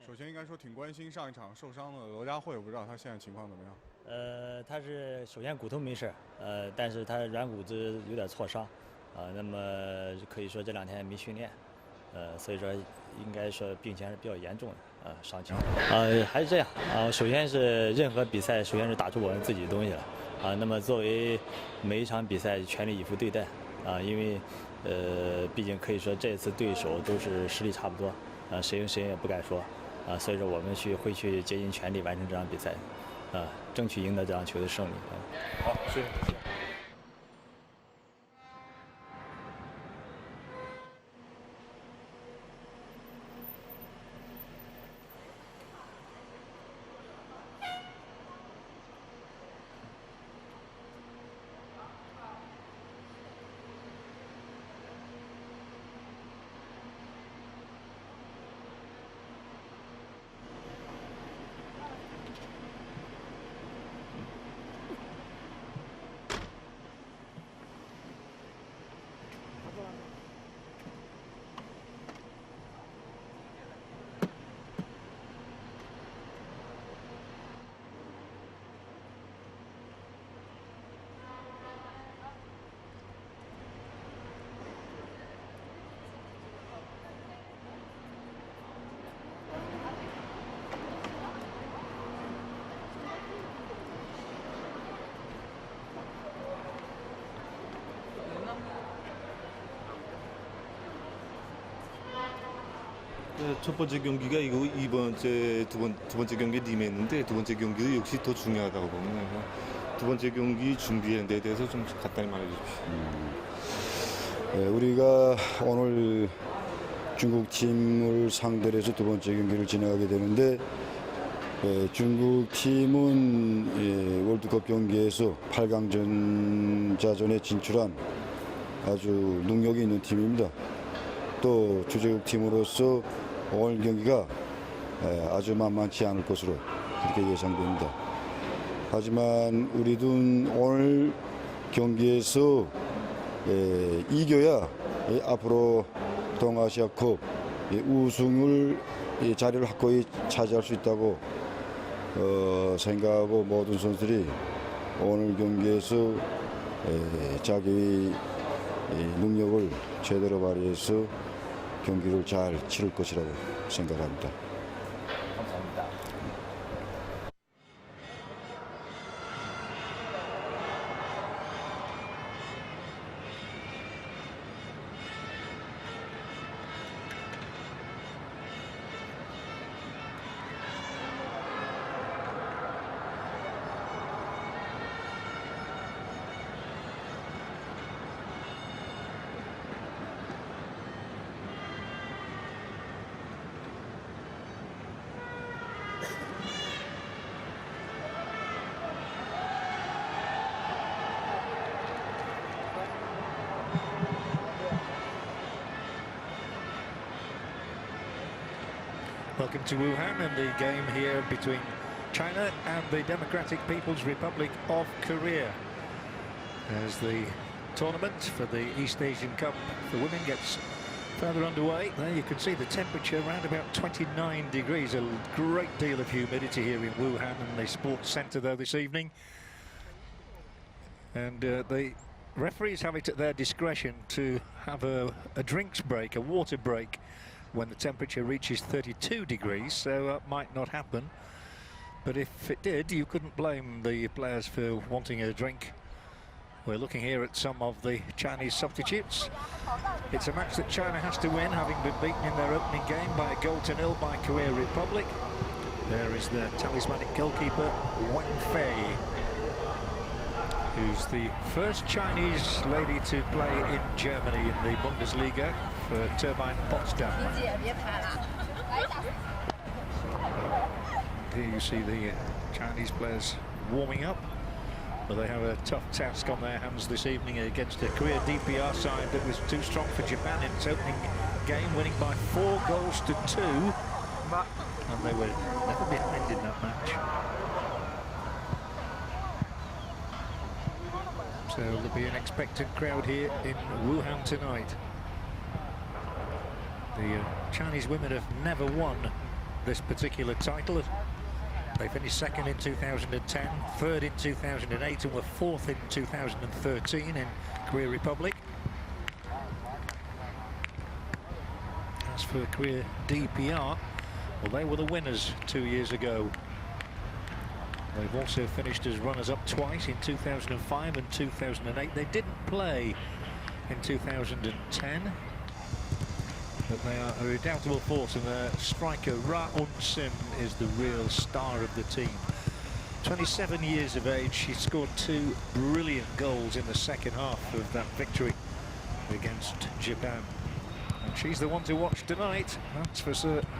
首先应该说挺关心上一场受伤的罗家慧，我不知道他现在情况怎么样。他是首先骨头没事，但是他软骨质有点挫伤，那么可以说这2天没训练，所以说应该说病情还是比较严重的，伤情。还是这样首先是任何比赛，首先是打出我们自己的东西了，那么作为每一场比赛全力以赴对待，因为毕竟可以说这次对手都是实力差不多，谁赢谁也不敢说。所以说我们会去竭尽全力完成这场比赛，争取赢得这场球的胜利。好，谢谢。첫 번째 경기가 이거 두 번째 경기 님했는데 두 번째 경기도 역시 더 중요하다고 봅니다. 두 번째 경기 준비에 대해서 좀 간단히 말해주십시오. 우리가 오늘 중국 팀을 상대로 해서 두 번째 경기를 진행하게 되는데 중국 팀은 월드컵 경기에서 8강전자전에 진출한 아주 능력이 있는 팀입니다. 또 주재국 팀으로서 오늘 경기가 아주 만만치 않을 것으로 그렇게 예상됩니다. 하지만 우리도 오늘 경기에서 이겨야 앞으로 동아시아컵 우승을 자리를 확고히 차지할 수 있다고 생각하고 모든 선수들이 오늘 경기에서 자기의 능력을 제대로 발휘해서 경기를 잘 치를 것이라고 생각합니다. 감사합니다. Welcome to Wuhan and the game here between China and the Democratic People's Republic of Korea. As the tournament for the East Asian Cup for women gets further underway, there you can see the temperature around about 29 degrees. A great deal of humidity here in Wuhan and the sports centre though this evening. And the referees have it at their discretion to have a drinks break, a water break, when the temperature reaches 32 degrees, so that might not happen. But if it did, you couldn't blame the players for wanting a drink. We're looking here at some of the Chinese substitutes. It's a match that China has to win, having been beaten in their opening game by 1-0 by Korea Republic. There is their talismanic goalkeeper, Wang Fei, who's the first Chinese lady to play in Germany in the Bundesliga for Turbine Potsdam. Here you see the Chinese players warming up. But they have a tough task on their hands this evening against a Korea DPR side that was too strong for Japan in its opening game, winning by 4-2. And they were never behind in that match. So there'll be an expectant crowd here in Wuhan tonight. The Chinese women have never won this particular title. They finished second in 2010, third in 2008, and were fourth in 2013 in Korea Republic. As for Korea DPR, well, they were the winners 2 years ago. They've also finished as runners-up twice in 2005 and 2008. They didn't play in 2010. But they are a redoubtable force, and their striker Ra-un-sim is the real star of the team. 27 years of age, she scored 2 brilliant goals in the second half of that victory against Japan. And she's the one to watch tonight, that's for certain.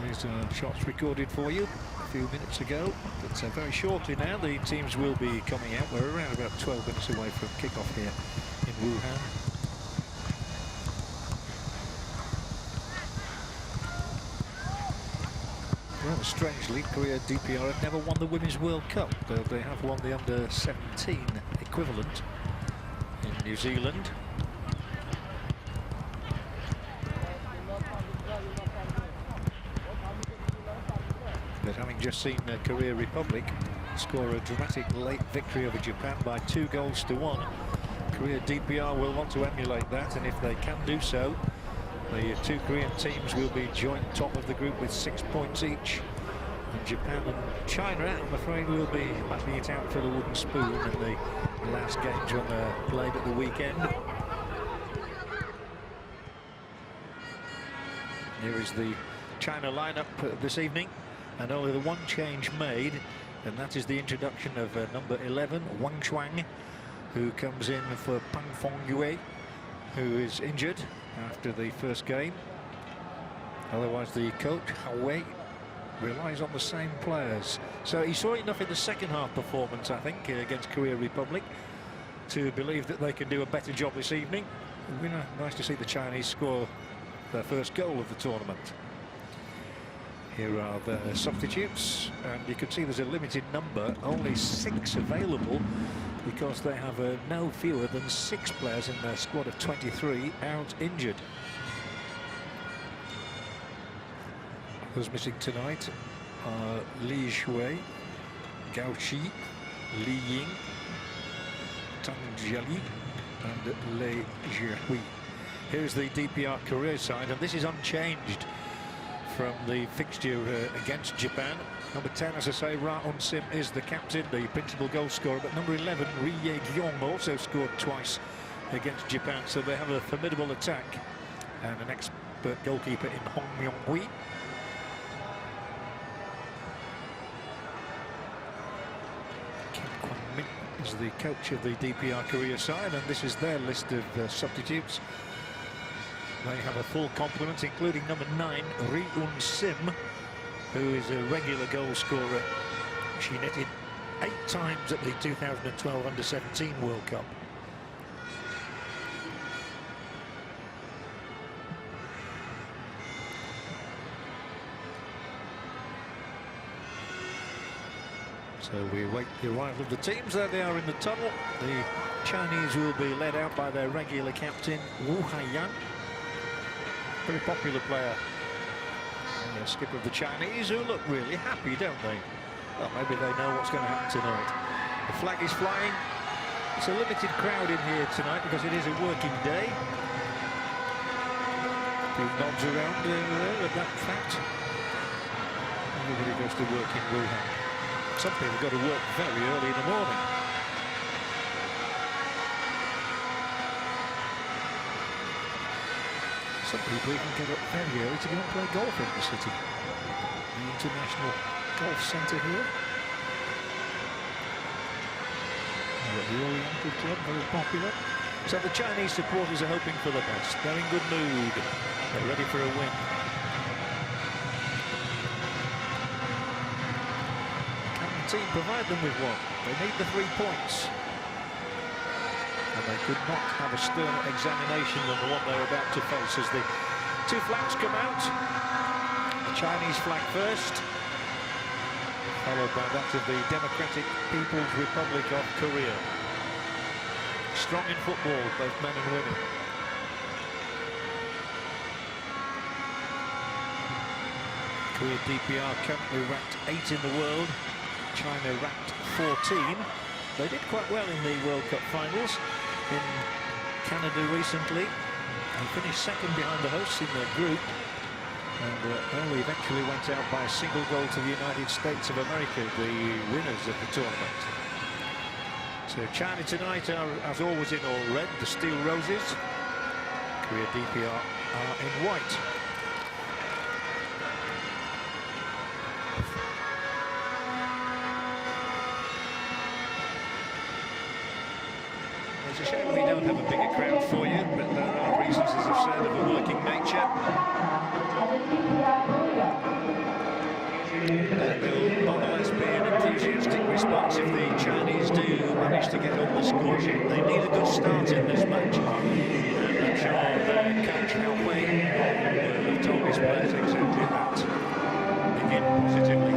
These are shots recorded for you a few minutes ago, but very shortly now the teams will be coming out. We're around about 12 minutes away from kick-off here in Wuhan. Well, strangely, Korea DPR have never won the Women's World Cup. They have won the under-17 equivalent in New Zealand. But having just seen Korea Republic score a dramatic late victory over Japan by 2-1, Korea DPR will want to emulate that, and if they can do so, the two Korean teams will be joint top of the group with 6 points each. And Japan and China, I'm afraid, will be battling it out for the wooden spoon in the last games when they're played at the weekend. Here is the China lineup this evening. And only the one change made, and that is the introduction of number 11, Wang Shuang, who comes in for Pang Fong Yue, who is injured after the first game. Otherwise, the coach, Hao Wei, relies on the same players. So he saw enough in the second half performance, I think, against Korea Republic to believe that they can do a better job this evening. It would be nice to see the Chinese score their first goal of the tournament. Here are the substitutes, and you can see there's a limited number, only 6 available, because they have no fewer than 6 players in their squad of 23 out injured. Those missing tonight are Li Shui, Gao Qi, Li Ying, Tang Jiali, and Lei Jiahui. Here's the DPR Korea side, and this is unchanged from the fixture against Japan. Number 10, as I say, Ra-un-sim is the captain, the principal goal scorer, but number 11, Ri Ye-gyong, also scored twice against Japan, so they have a formidable attack and an expert goalkeeper in Hong Myung-hui. Kim Kwang-min is the coach of the DPR Korea side, and this is their list of substitutes. They have a full complement, including number 9, Ri-un-sim, who is a regular goal scorer. She netted 8 times at the 2012 Under-17 World Cup. So we await the arrival of the teams. There they are in the tunnel. The Chinese will be led out by their regular captain, Wu Haiyan. Very popular player, and the skipper of the Chinese, who look really happy, don't they? Well, maybe they know what's going to happen tonight. The flag is flying. It's a limited crowd in here tonight because it is a working day. Few nods around there at that fact. Everybody goes to work in Wuhan. Some people go to work very early in the morning. Some people even get up very early to go and play golf in the city. The International Golf Centre here. The Oriental Club, very popular. So the Chinese supporters are hoping for the best. They're in good mood. They're ready for a win. Can the team provide them with one? They need the 3 points. And they could not have a sterner examination than the one they're about to face as the two flags come out. The Chinese flag first, followed by that of the Democratic People's Republic of Korea. Strong in football, both men and women. Korea DPR currently ranked 8 in the world. China ranked 14. They did quite well in the World Cup finals in Canada recently. They finished second behind the hosts in their group. And only eventually went out by a single goal to the United States of America, the winners of the tournament. So China tonight are, as always, in all red, the Steel Roses. Korea DPR are in white. It's a shame we don't have a bigger crowd for you, but there are reasons, as I've said, of a working nature. There will nonetheless be an enthusiastic response if the Chinese do manage to get on the score sheet. They need a good start in this match. And I'm sure their coach, Hao Wei, will have told his players exactly that. Begin positively.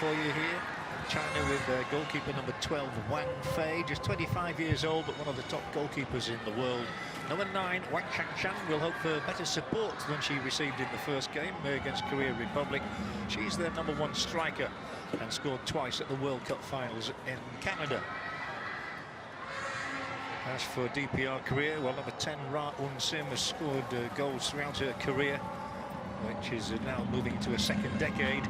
for you here. China with goalkeeper number 12, Wang Fei, just 25 years old, but one of the top goalkeepers in the world. Number 9, Wang Shangshan, will hope for better support than she received in the first game against Korea Republic. She's their number 1 striker and scored twice at the World Cup finals in Canada. As for DPR Korea, well, number 10, Ra Un-sim, has scored goals throughout her career, which is now moving into a second decade.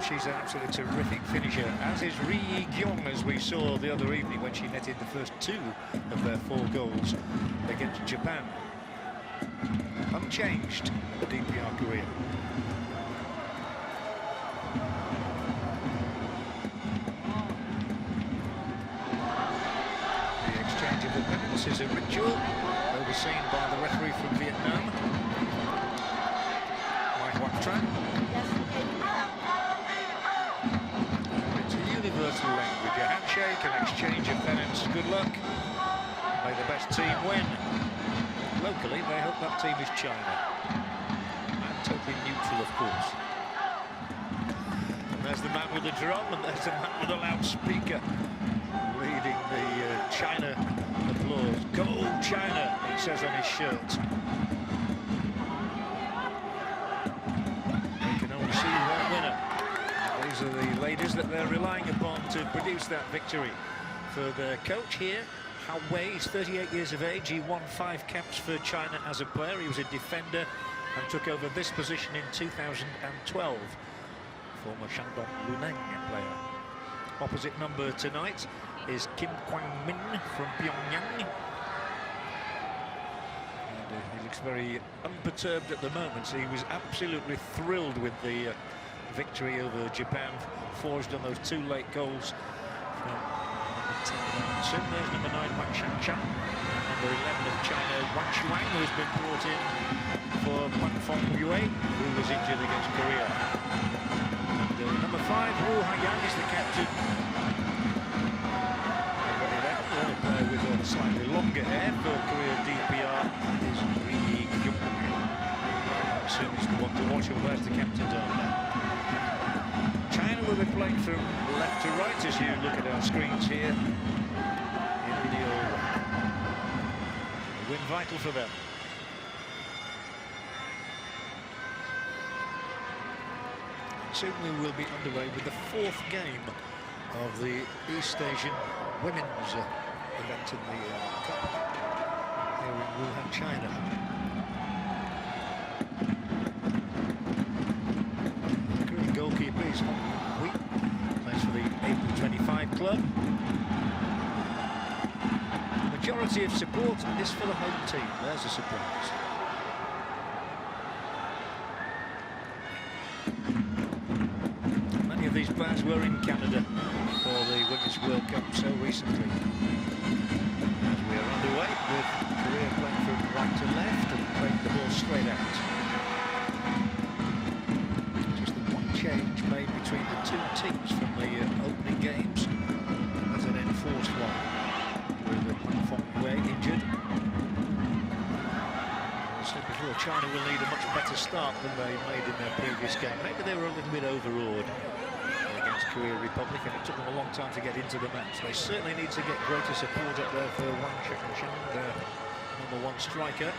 She's an absolutely terrific finisher, as is Ri Yi-gyong, as we saw the other evening when she netted the first 2 of their 4 goals against Japan. Unchanged for DPR Korea. The exchange of the pennants is a ritual overseen by the referee from Vietnam, Mai Hoang Tran. Universal language, a handshake, an exchange of pennants. Good luck. May the best team win. Locally, they hope that team is China. And totally neutral, of course. And there's the man with the drum, and there's the man with the loudspeaker leading the China applause. Go China, it says on his shirt. They can only see one winner. These are the ladies that they're relying upon to produce that victory. For the coach here, Hao Wei, he's 38 years of age. He won 5 caps for China as a player. He was a defender and took over this position in 2012. Former Shandong Luneng player. Opposite number tonight is Kim Kwang-min from Pyongyang. And he looks very unperturbed at the moment. He was absolutely thrilled with the victory over Japan, forged on those 2 late goals from number 10, Sim. There's number 9, Wang Shangshan, and number 11 of China, Wang Shuang, who has been brought in for Pan Fong Yue, who was injured against Korea. And number 5, Wu Haiyang, is the captain. Number 11, the only player with a slightly longer hair for Korea DPR, is Ri Yi-gyong. Sim is the one to watch, and where's the captain's arm now? China will be playing from left to right as you look at our screens here in video. A win vital for them. Soon we will be underway with the 4th game of the East Asian Women's event in the Cup here in Wuhan, China. Goalkeeper is Hong Wei, plays for the April 25 club. The majority of support is for the home team. There's a surprise. Many of these players were in Canada for the Women's World Cup so recently. As we are underway with Korea playing from right to left and playing the ball straight out. Change made between the 2 teams from the opening games. That's an enforced one with Pan Fong Yue injured. As I said before, China will need a much better start than they made in their previous game. Maybe they were a little bit overawed against Korea Republic, and it took them a long time to get into the match. They certainly need to get greater support up there for Wang Shangshan, their number 1 striker.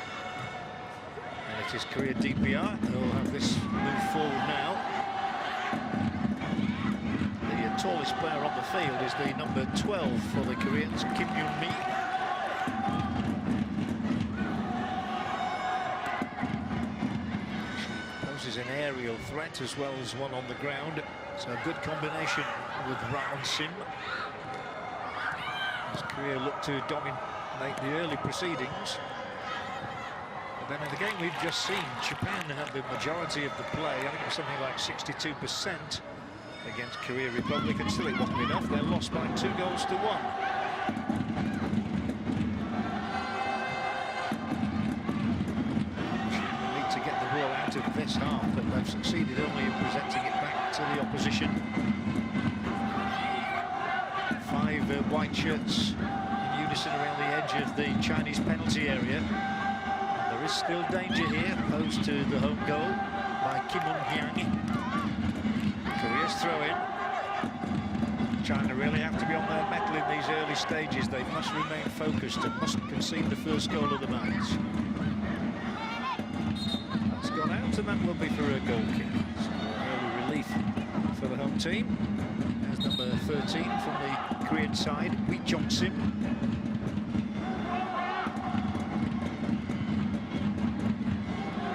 And it is Korea DPR who will have this move forward now. The tallest player on the field is the number 12 for the Koreans, Kim Yoon-mi. She poses an aerial threat as well as one on the ground. So a good combination with Ra Un-sim. As Korea look to dominate the early proceedings. But then in the game we've just seen, Japan had the majority of the play. I think it was something like 62%. Against Korea Republic, and still it wasn't enough. They lost by 2 goals to 1. Need to get the ball out of this half, but they've succeeded only in presenting it back to the opposition. 5 white shirts in unison around the edge of the Chinese penalty area. And there is still danger here, opposed to the home goal by Kim Un-hyang. Korea's throw in. China really have to be on their mettle in these early stages. They must remain focused and mustn't concede the first goal of the night. That's gone out, and that will be for a goal kick. So early relief for the home team. There's number 13 from the Korean side, Wee Jong-sim.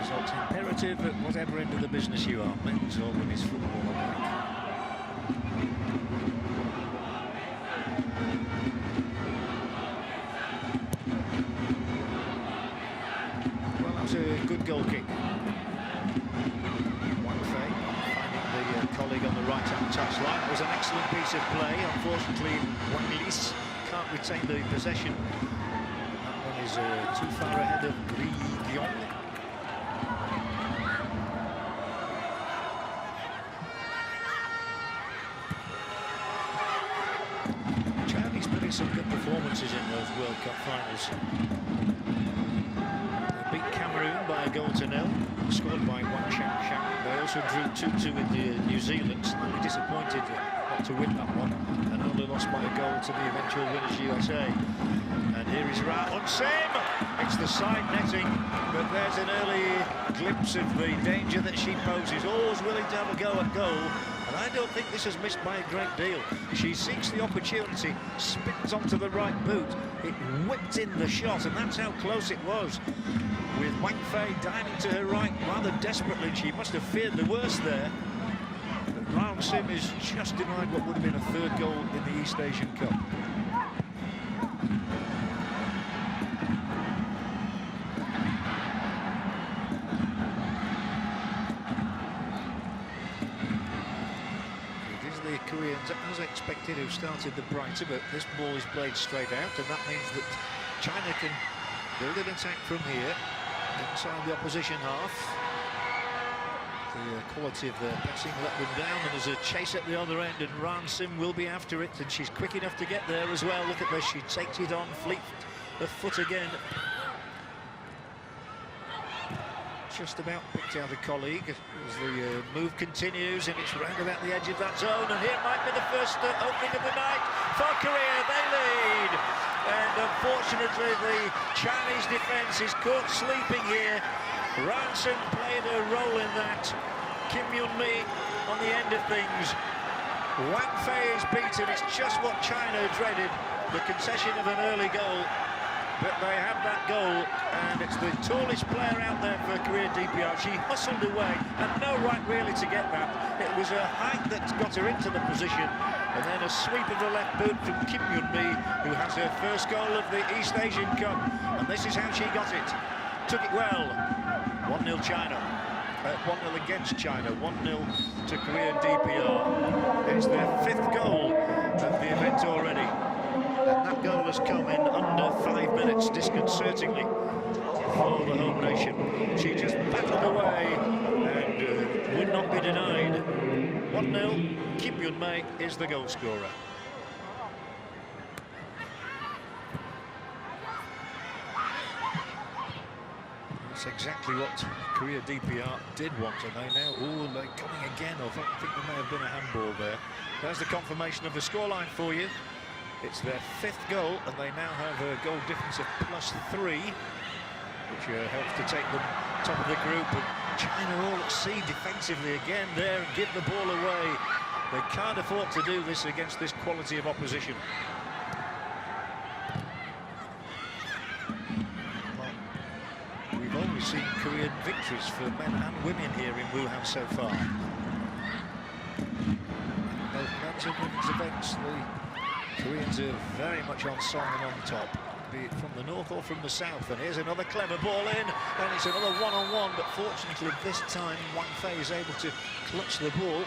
Results imperative at whatever end of the business you are, men's or women's football alike. Well, that was a good goal kick. Wang Fei finding the colleague on the right-hand touchline. It was an excellent piece of play. Unfortunately, Wang Lis can't retain the possession. That one is too far ahead of Ri Gyong. Chinese putting some good performances in those World Cup finals. They beat Cameroon by 1-0, scored by Wang Shang. They also drew 2-2 with New Zealand, slightly disappointed not to win that one, and only lost by a goal to the eventual winners USA. And here is Ra-un-sim. It's the side netting, but there's an early glimpse of the danger that she poses. Always willing to have a go at goal, and I don't think this is missed by a great deal. She seeks the opportunity, spins onto the right boot. It whipped in the shot, and that's how close it was. With Wang Fei diving to her right rather desperately, she must have feared the worst there. But Ra-un-sim is just denied what would have been a third goal in the East Asian Cup. It is the Koreans, as expected, who started the brighter, but this ball is played straight out, and that means that China can build an attack from here inside the opposition half. The quality of their passing let them down, and there's a chase at the other end, and Ra-un-sim will be after it, and she's quick enough to get there as well. Look at this, she takes it on, fleet the foot again. Just about picked out a colleague as the move continues, and it's round about the edge of that zone, and here might be the first opening of the night for Korea. They lead, and unfortunately the Chinese defence is caught sleeping here. Ra-un-sim played a role in that. Kim Yun-mi on the end of things. Wang Fei is beaten. It's just what China dreaded, the concession of an early goal. But they have that goal, and it's the tallest player out there for Korea DPR. She hustled away, and no right really to get that. It was her height that got her into the position, and then a sweep of the left boot from Kim Yun-mi, who has her first goal of the East Asian Cup, and this is how she got it. Took it well. 1-0 China. 1-0 against China. 1-0 to Korea DPR. It's their 5th goal of the event already. And that goal has come in under 5 minutes, disconcertingly, for the home nation. She just battled away and would not be denied. 1-0, Kim Yun-mi is the goal scorer. That's exactly what Korea DPR did want, and they now, they're coming again. I think there may have been a handball there. There's the confirmation of the scoreline for you. It's their 5th goal, and they now have a goal difference of +3, which helps to take them top of the group. And China all at sea defensively again there and give the ball away. They can't afford to do this against this quality of opposition. Well, we've only seen Korean victories for men and women here in Wuhan so far. Both men's and women's events, the Koreans are very much on song and on top, be it from the north or from the south. And here's another clever ball in, and it's another one-on-one, but fortunately this time Wang Fei is able to clutch the ball.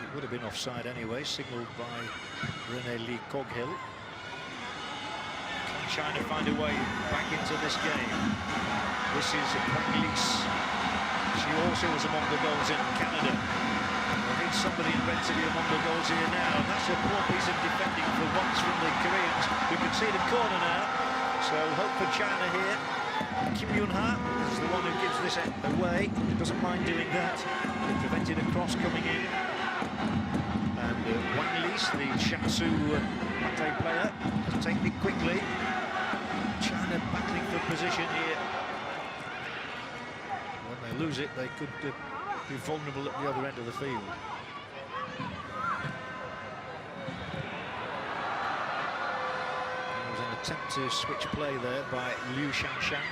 It would have been offside anyway, signalled by René Lee Coghill. Can China find a way back into this game? This is Wang Lis. She also was among the goals in Canada. Somebody in red to be among the goals here now, and that's a poor piece of defending for once from the Koreans. We can see the corner now, so hope for China here. Kim Yun-ha is the one who gives this away. Doesn't mind doing that. It prevented a cross coming in. Wang Lis, the Shansu Pate player, has taken it quickly. China battling for position here. When they lose it, they could be vulnerable at the other end of the field. There was an attempt to switch play there by Liu Shanshan.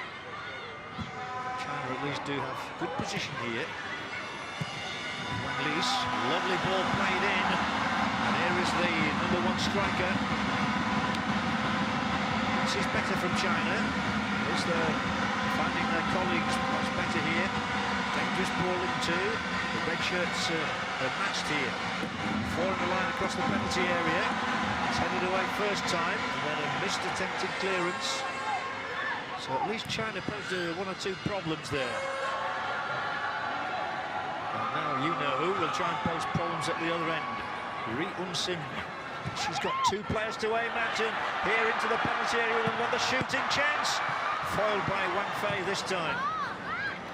China at least do have good position here. Wang Lis, lovely ball played in, and here is the #1 striker. This is better from China, as they're finding their colleagues much better here. Dangerous ball in two. The red shirts are matched here. 4 in the line across the penalty area. It's headed away first time, and then a missed attempted clearance. So at least China posed 1 or 2 problems there. And now you know who will try and pose problems at the other end. Ri Un-sim. She's got 2 players to aim at, and here into the penalty area with another shooting chance. Foiled by Wang Fei this time.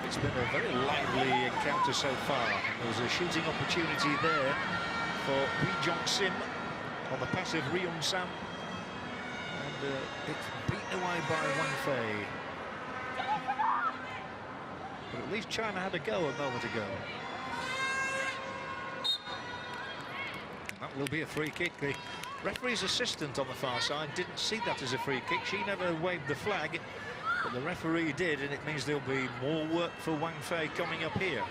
It's been a very lively encounter so far. There was a shooting opportunity there for Ri Jong-sim on the pass of Ri Un-sam. And it's beaten away by Wang Fei. But at least China had a go a moment ago. That will be a free kick. The referee's assistant on the far side didn't see that as a free kick. She never waved the flag, but the referee did, and it means there'll be more work for Wang Fei coming up here.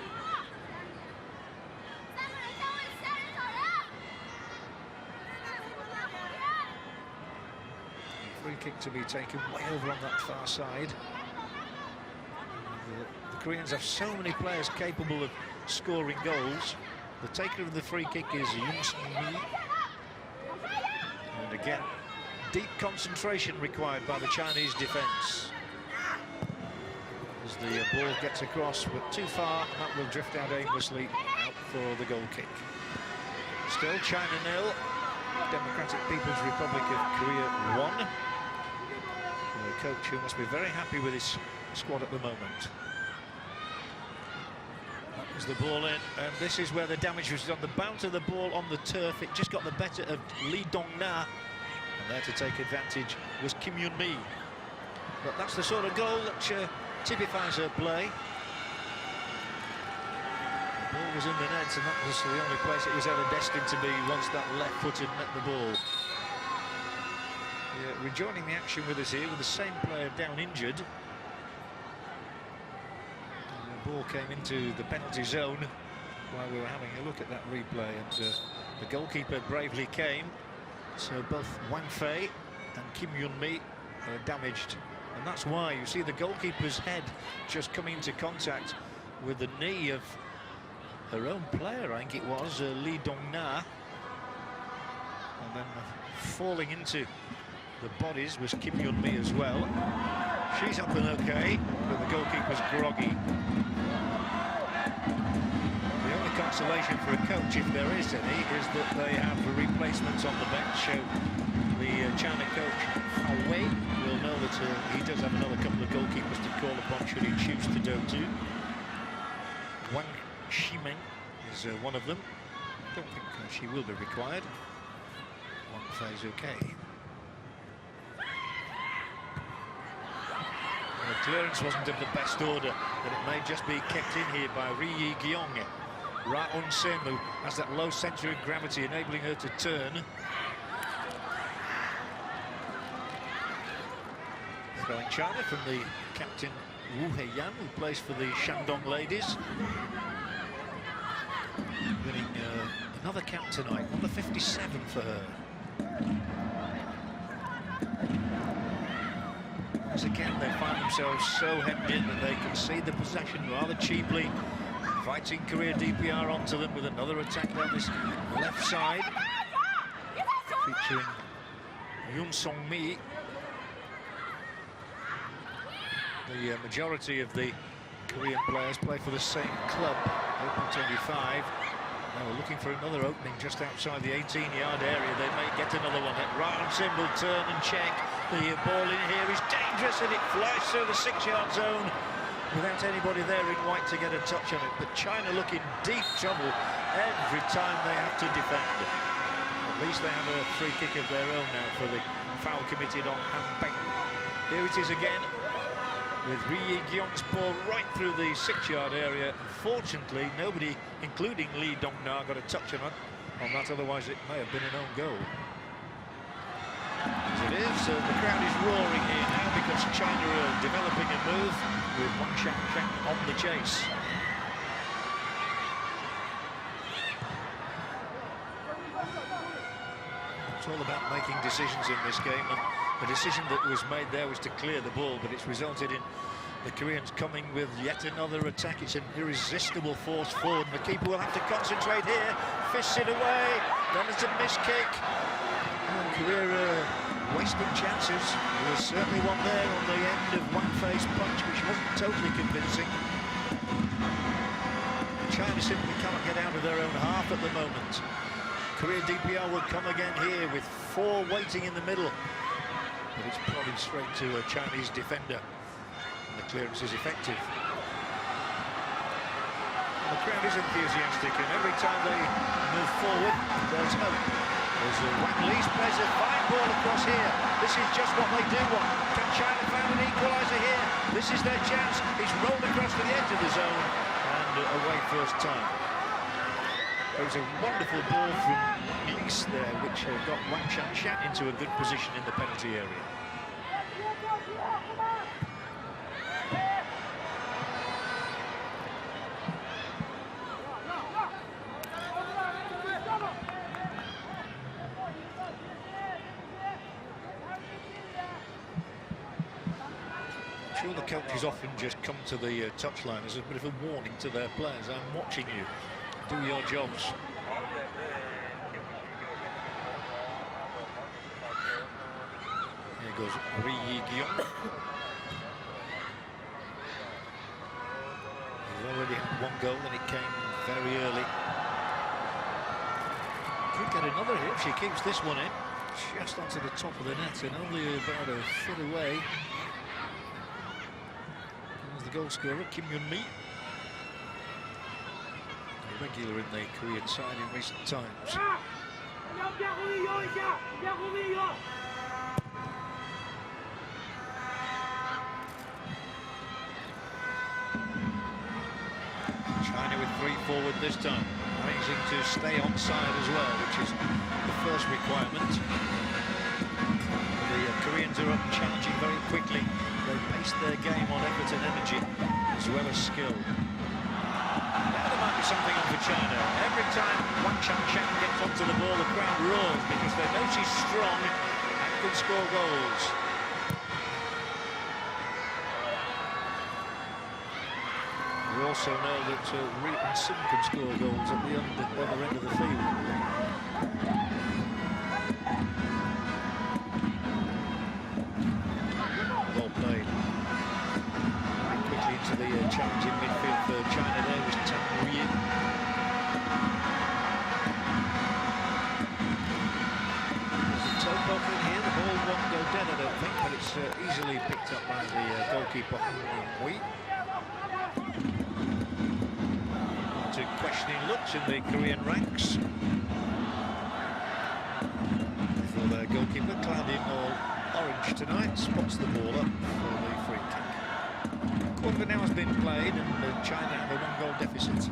Free kick to be taken way over on that far side. The Koreans have so many players capable of scoring goals. The taker of the free kick is Yoon Sung-mi. And again, deep concentration required by the Chinese defence. As the ball gets across, but too far, and that will drift out aimlessly out for the goal kick. Still China 0, Democratic People's Republic of Korea 1. And the coach who must be very happy with his squad at the moment. As the ball in, and this is where the damage was on the bounce of the ball on the turf. It just got the better of Lee Dong-na, and there to take advantage was Kim Yun-mi. But that's the sort of goal that typifies her play. The ball was in the net, and that was the only place it was ever destined to be once that left-footed met the ball. Yeah, rejoining the action with us here with the same player down injured. Ball came into the penalty zone while we were having a look at that replay, and the goalkeeper bravely came. So both Wang Fei and Kim Yun-mi are damaged, and that's why you see the goalkeeper's head just coming into contact with the knee of her own player, I think it was, Lee Dong-na, and then falling into the bodies was Kim Yun-mi as well. She's up and okay, but the goalkeeper's groggy. The only consolation for a coach, if there is any, is that they have replacements on the bench. So the China coach, Hao Wei, will know that he does have another couple of goalkeepers to call upon should he choose to do too. Wang Shimeng is one of them. I don't think she will be required. Wang Fei's okay. The clearance wasn't of the best order, but it may just be kept in here by Ri Yi-gyong. Ra Un-sim, who has that low centre of gravity, enabling her to turn. Throwing China from the captain Wu Heiyan, who plays for the Shandong ladies. Winning another cap tonight, number 57 for her. Once again, they find themselves so hemmed in that they concede the possession rather cheaply, inviting Korea DPR onto them with another attack down this left side, featuring Yoon Sung-mi. The majority of the Korean players play for the same club, Open 25. Now we're looking for another opening just outside the 18-yard area. They may get another one. Ra Un-sim will turn and check. The ball in here is dangerous, and it flies through the 6-yard zone without anybody there in white to get a touch on it. But China look in deep trouble every time they have to defend. At least they have a free kick of their own now for the foul committed on Han Peng. Here it is again, with Ri Yi-gyong's ball right through the 6-yard area. Unfortunately, nobody, including Lee Dong-na, got a touch on that, otherwise it may have been an own goal. As it is, the crowd is roaring here now because China are developing a move with Wang Shang on the chase. It's all about making decisions in this game, and the decision that was made there was to clear the ball, but it's resulted in the Koreans coming with yet another attack. It's an irresistible force forward. The keeper will have to concentrate here. Fists it away. Then it's a miss kick. Korea wasting chances. There was certainly one there on the end of Wang Fei's punch, which wasn't totally convincing. China simply can't get out of their own half at the moment. Korea DPR will come again here with 4 waiting in the middle. But it's prodded straight to a Chinese defender. And the clearance is effective. And the crowd is enthusiastic, and every time they move forward, there's hope. There's Wang Lee's plays a fine ball across here. This is just what they do want. Can China find an equaliser here? This is their chance. He's rolled across to the edge of the zone and away first time. There was a wonderful ball from Lees there, which got Wang Shanshan into a good position in the penalty area. I'm sure the coaches often just come to the touchline as a bit of a warning to their players. I'm watching you. Do your jobs. Here goes Ri Yi-gyong. He's already had 1 goal and it came very early. Could get another hit if she keeps this one in. Just onto the top of the net and only about a foot away. There's the goal scorer, Kim Yun-mi. Regular in the Korean side in recent times. China with 3 forward this time, managing to stay onside as well, which is the first requirement. The Koreans are up challenging very quickly. They pace their game on effort and energy as well as skill. Something on for China. Every time Wang Shanshan gets onto the ball, the crowd roars because they know she's strong and can score goals. We also know that Ri and Sim can score goals at the other end of the field. Well played. Quickly into the challenging midfield for China there was Tan Yin. There's a toe poke in here, the ball won't go dead I don't think, but it's easily picked up by the goalkeeper Hui. To questioning looks in the Korean ranks. For their goalkeeper, clad in all orange tonight, spots the ball up for the free kick. Quarter now has been played and China have a 1-goal deficit. The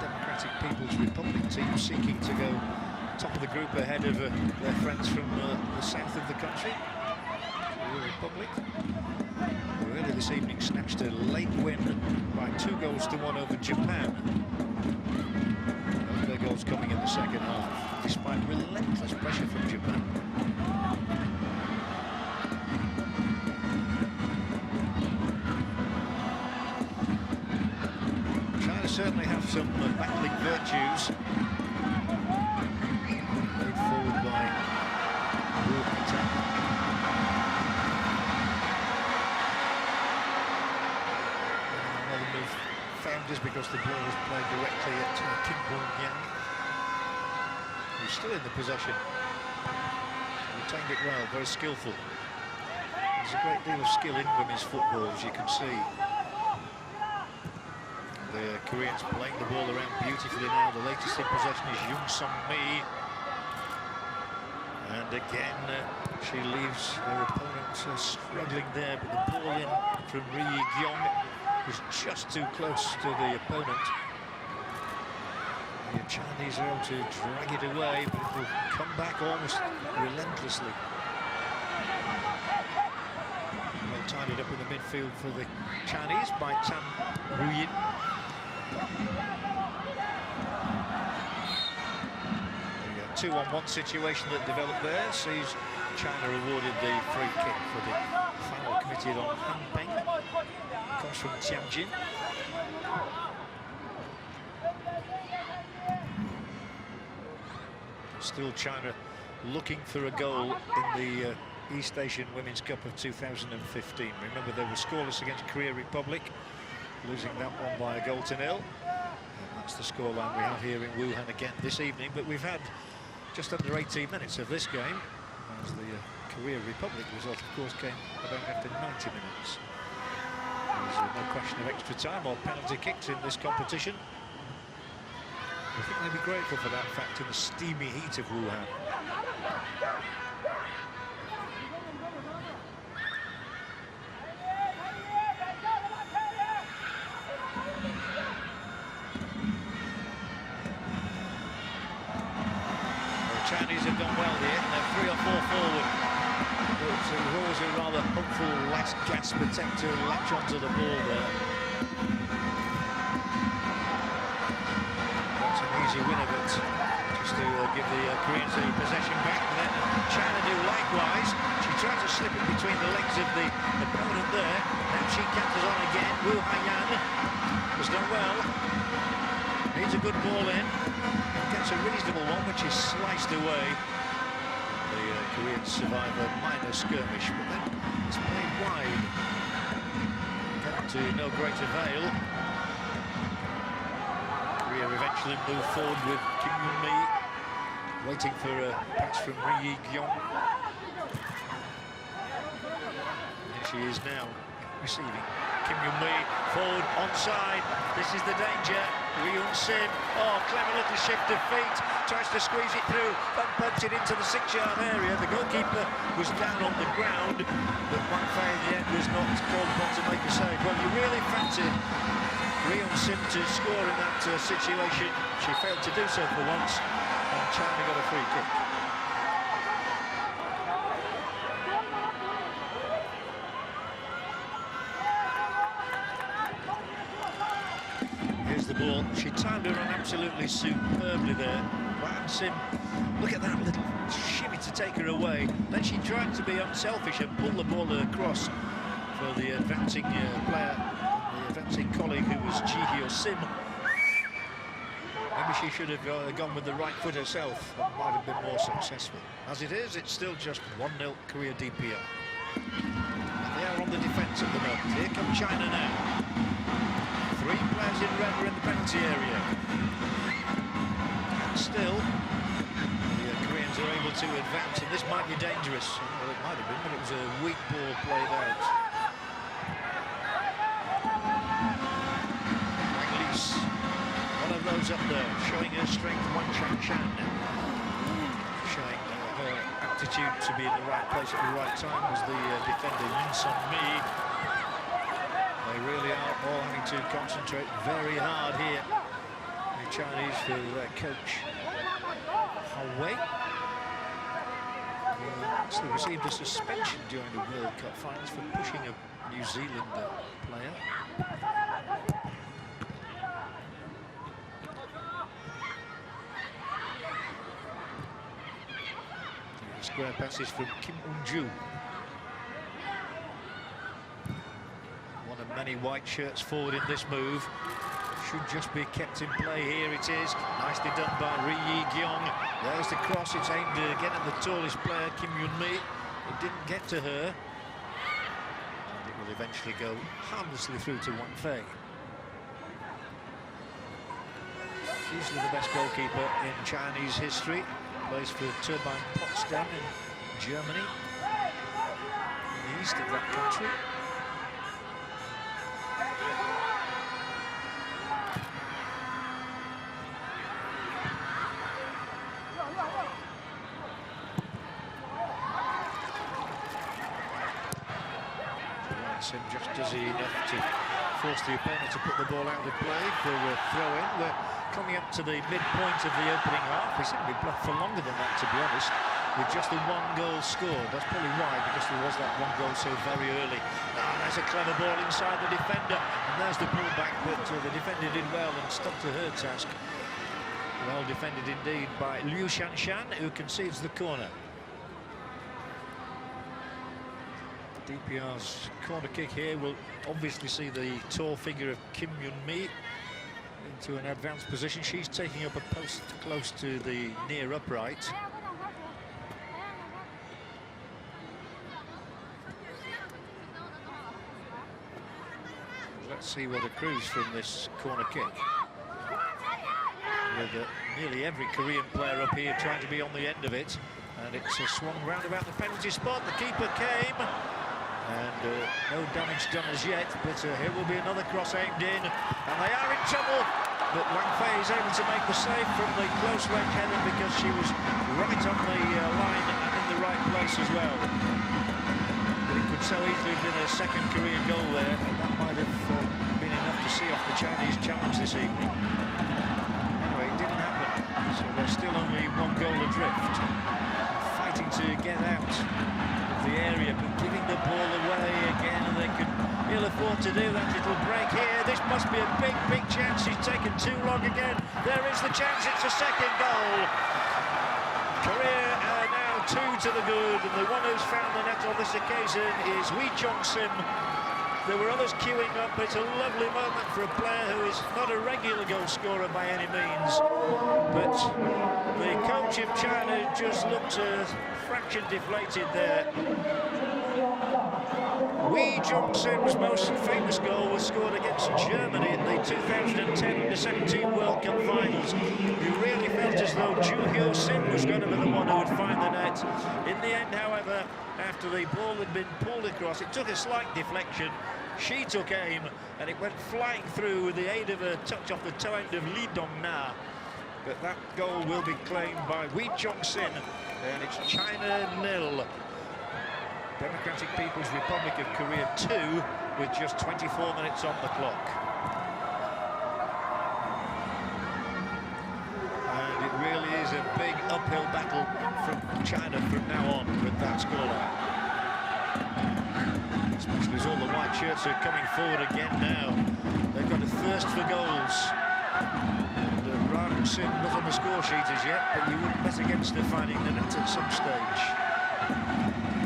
Democratic People's Republic team seeking to go top of the group ahead of their friends from the south of the country, the Republic. Earlier this evening snatched a late win by 2-1 over Japan. Those their goals coming in the second half, despite relentless pressure from Japan. Certainly have some battling virtues. Played forward by Wu Haitan. Another move found just because the ball was played directly at Kim Bong-yang, who's still in the possession. Retained it well, very skillful. There's a great deal of skill in women's football, as you can see. the Koreans playing the ball around beautifully now. The latest in possession is Yoon Sung-mi. And again, she leaves her opponent struggling there, but the ball in from Ri Yi-gyong was just too close to the opponent. The Chinese are able to drag it away, but it will come back almost relentlessly. Well, tied it up in the midfield for the Chinese by Tan Ruyin. A 2-on-1 situation that developed there sees China awarded the free kick for the foul committed on Han Peng. Comes from Tianjin. Still China looking for a goal in the East Asian Women's Cup of 2015. Remember, they were scoreless against Korea Republic, losing that one by 1-0. And that's the scoreline we have here in Wuhan again this evening. But we've had just under 18 minutes of this game, as the Korea Republic result, of course, came about after 90 minutes. There's no question of extra time or penalty kicks in this competition. I think they'd be grateful for that fact in the steamy heat of Wuhan. The Chinese have done well here. They're 3 or 4 forward. But it was always a rather hopeful last gasp attempt to latch onto the ball there. Easy winner, but just to give the Koreans the possession back. And then China do likewise. She tried to slip it between the legs of the opponent there. Now she canters on again. Wu Haiyan has done well. Needs a good ball in. Gets a reasonable one, which is sliced away. The Koreans survive a minor skirmish, but then it's played wide. Getting to no great avail. Eventually move forward with Kim Yoon-mi, waiting for a pass from Ri Yi-gyong. Here she is now, receiving. Kim Yoon-mi, forward, onside. This is the danger. Ri Yoon-sin, oh, clever little shift of feet. Tries to squeeze it through, but pokes it into the 6-yard area. The goalkeeper was down on the ground, but Wang Fei in the end was not called upon to make a save. Well, you really fancied Ri Yoon-sin to score in that situation. She failed to do so for once, and China got a free kick. Here's the ball. She timed her on absolutely superbly there. Wang Sim, look at that little shimmy to take her away. Then she tried to be unselfish and pull the ball across for the advancing player. Advancing colleague who was Ji Hyo Sim. Maybe she should have gone with the right foot herself. That might have been more successful. As it is, it's still just 1-0 Korea DPR. And they are on the defence at the moment. Here come China now. 3 players in red are in the penalty area. And still, the Koreans are able to advance, and this might be dangerous. Well, it might have been, but it was a weak ball played out. Those up there, showing her strength. Wang Chang-chan showing her aptitude to be in the right place at the right time was the defender Yoon Sung-mi. They really are all having to concentrate very hard here. The Chinese for their coach Hao Wei. Actually received a suspension during the World Cup finals for pushing a New Zealand player. Square passes from Kim Eun-ju. One of many white shirts forward in this move. Should just be kept in play. Here it is. Nicely done by Ri Yi-gyong. There's the cross. It's aimed again at the tallest player, Kim Yoon-mi. It didn't get to her. And it will eventually go harmlessly through to Wang Fei. Easily the best goalkeeper in Chinese history. Plays for Turbine Potsdam in Germany, in the east of that country. Sim just does enough to force the opponent to put the ball out of play for a throw-in. We're coming up to the midpoint of the opening half. We seem to be blocked for longer than that, to be honest, with just the 1 goal scored. That's probably why, because there was that 1 goal so very early. There's a clever ball inside the defender, and there's the pullback, but the defender did well and stuck to her task. Well defended indeed by Liu Shanshan, who concedes the corner. DPR's corner kick here will obviously see the tall figure of Kim Yun-mi into an advanced position. She's taking up a post close to the near upright. Let's see what accrues from this corner kick. With nearly every Korean player up here trying to be on the end of it. And it's swung round about the penalty spot. The keeper came. And no damage done as yet. But here will be another cross aimed in. And they are in trouble. But Wang Fei is able to make the save from the close range header because she was right on the line and in the right place as well. But it could so easily have been a second Korean goal there. And that might have been enough to see off the Chinese challenge this evening. So they're still only 1 goal adrift, fighting to get out of the area, but giving the ball away again, and they could ill afford to do that little break here. This must be a big, big chance. He's taken too long again. There is the chance. It's a second goal. Korea are now 2 to the good, and the one who's found the net on this occasion is Wee Jong-sim. There were others queuing up, but it's a lovely moment for a player who is not a regular goal scorer by any means. But the coach of China just looked a fraction deflated there. Wee Jong-sim's most famous goal was scored against Germany in the 2010 Under-17 World Cup finals. You really felt as though Ju Hyo-sin was going to be the one who would find the net. In the end, however, after the ball had been pulled across, it took a slight deflection. She took aim, and it went flying through with the aid of a touch off the toe end of Lee Dong-na. But that goal will be claimed by Wee Jong-sin, and it's China 0. Democratic People's Republic of Korea 2, with just 24 minutes on the clock. And it really is a big uphill battle from China from now on with that scoreline. Especially as all the white shirts are coming forward again now. They've got a thirst for goals. And Ram Sim not on the score sheet as yet, but you wouldn't bet against her finding the net at some stage.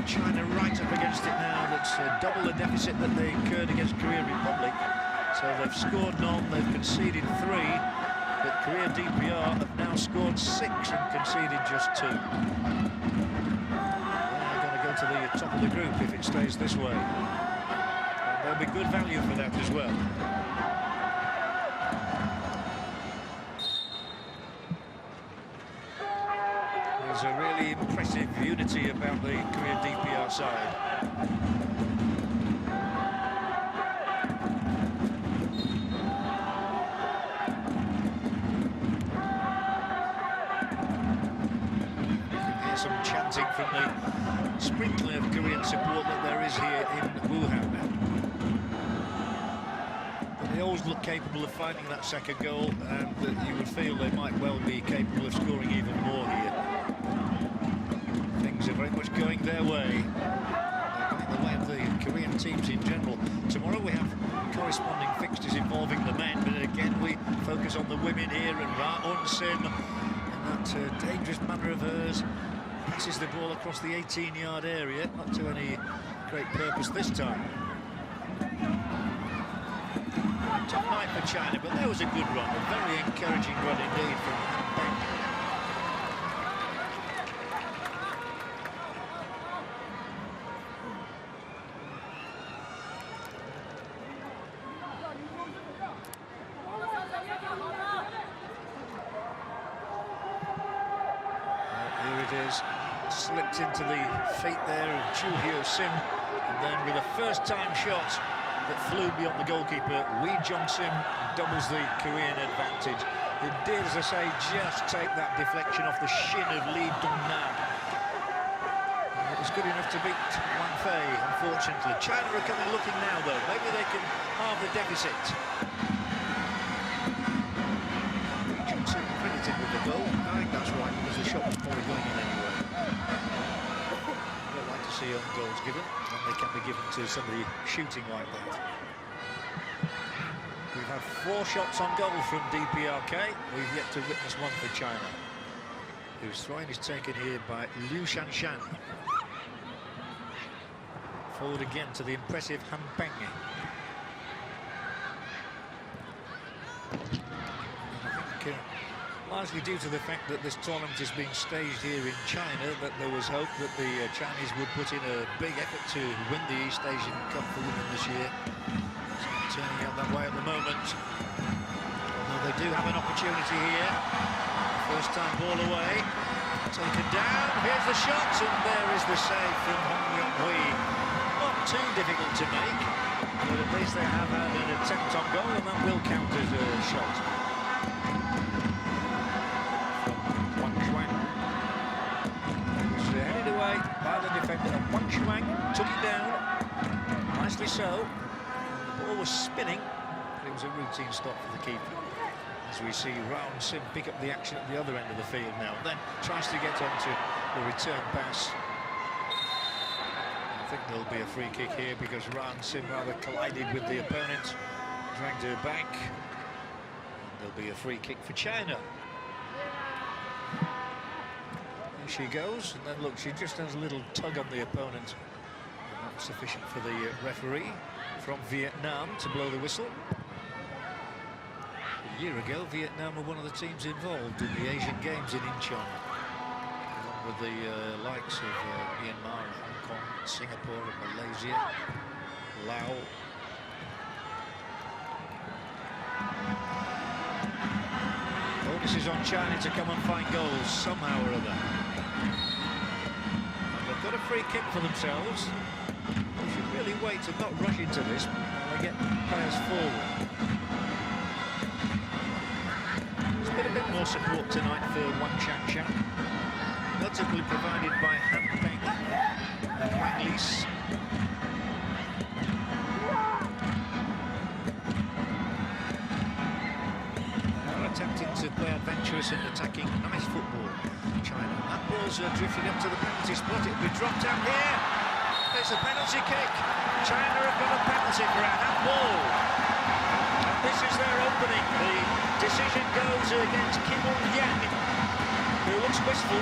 China right up against it now. That's double the deficit that they incurred against Korea Republic. So they've scored none, they've conceded 3, but Korea DPR have now scored 6 and conceded just 2. They're going to go to the top of the group if it stays this way. And there'll be good value for that as well. There's a really impressive unity about the Korea DPR side. Some chanting from the sprinkling of Korean support that there is here in Wuhan now. But they always look capable of finding that second goal, and you would feel they might well be capable of scoring even more here. Things are very much going their way. They're going the way of the Korean teams in general. Tomorrow we have corresponding fixtures involving the men, but again we focus on the women here, and Ra Un-sim in that dangerous manner of hers. Passes the ball across the 18-yard area, not to any great purpose this time. Top night for China, but that was a good run, a very encouraging run indeed from Han Beng. Slipped into the feet there of Ju Hyo-sin, and then with a first-time shot that flew beyond the goalkeeper, Wee Jong-sim doubles the Korean advantage. It did, as I say, just take that deflection off the shin of Lee Dong-na. was good enough to beat Wang Fei, unfortunately. China are coming looking now, though. Maybe they can halve the deficit. Johnson credited with the goal. I think that's right, because the shot was probably going in anyway. I don't like to see own goals given, and they can be given to somebody shooting like that. We've had 4 shots on goal from DPRK. We've yet to witness one for China, whose throw-in is taken here by Liu Shanshan. Forward again to the impressive Han Peng. I think largely due to the fact that this tournament is being staged here in China, that there was hope that the Chinese would put in a big effort to win the East Asian Cup for women this year. It's not turning out that way at the moment. Although they do have an opportunity here. First time ball away. Taken down. Here's the shot, and there is the save from Hong Yong-hui. Not too difficult to make, but at least they have had an attempt on goal, and that will count as a shot. From Wang Shuang. Was headed away by the defender. Wang Shuang took it down. Nicely so. The ball was spinning, but it was a routine stop for the keeper. As we see Raun Sim pick up the action at the other end of the field now, then tries to get onto the return pass. I think there'll be a free kick here because Raun Sim rather collided with the opponent, dragged her back. There'll be a free kick for China. There she goes, and then look, she just has a little tug on the opponent. Not sufficient for the referee from Vietnam to blow the whistle. A year ago, Vietnam were one of the teams involved in the Asian Games in Incheon, along with the likes of Myanmar and Hong Kong, Singapore and Malaysia, Laos. Onus is on China to come and find goals somehow or other. And they've got a free kick for themselves. They should really wait and not rush into this while they get players forward. A bit more support tonight for Wang Shanshan, notably provided by Han Peng and Wang Lis. They're attempting to play adventurous and attacking, nice football. China. That ball's drifting up to the penalty spot. It'll be dropped out here. There's a penalty kick. China have got a penalty for a handball. This is their opening. The decision goes against Kim Ung-yang, who looks wistful,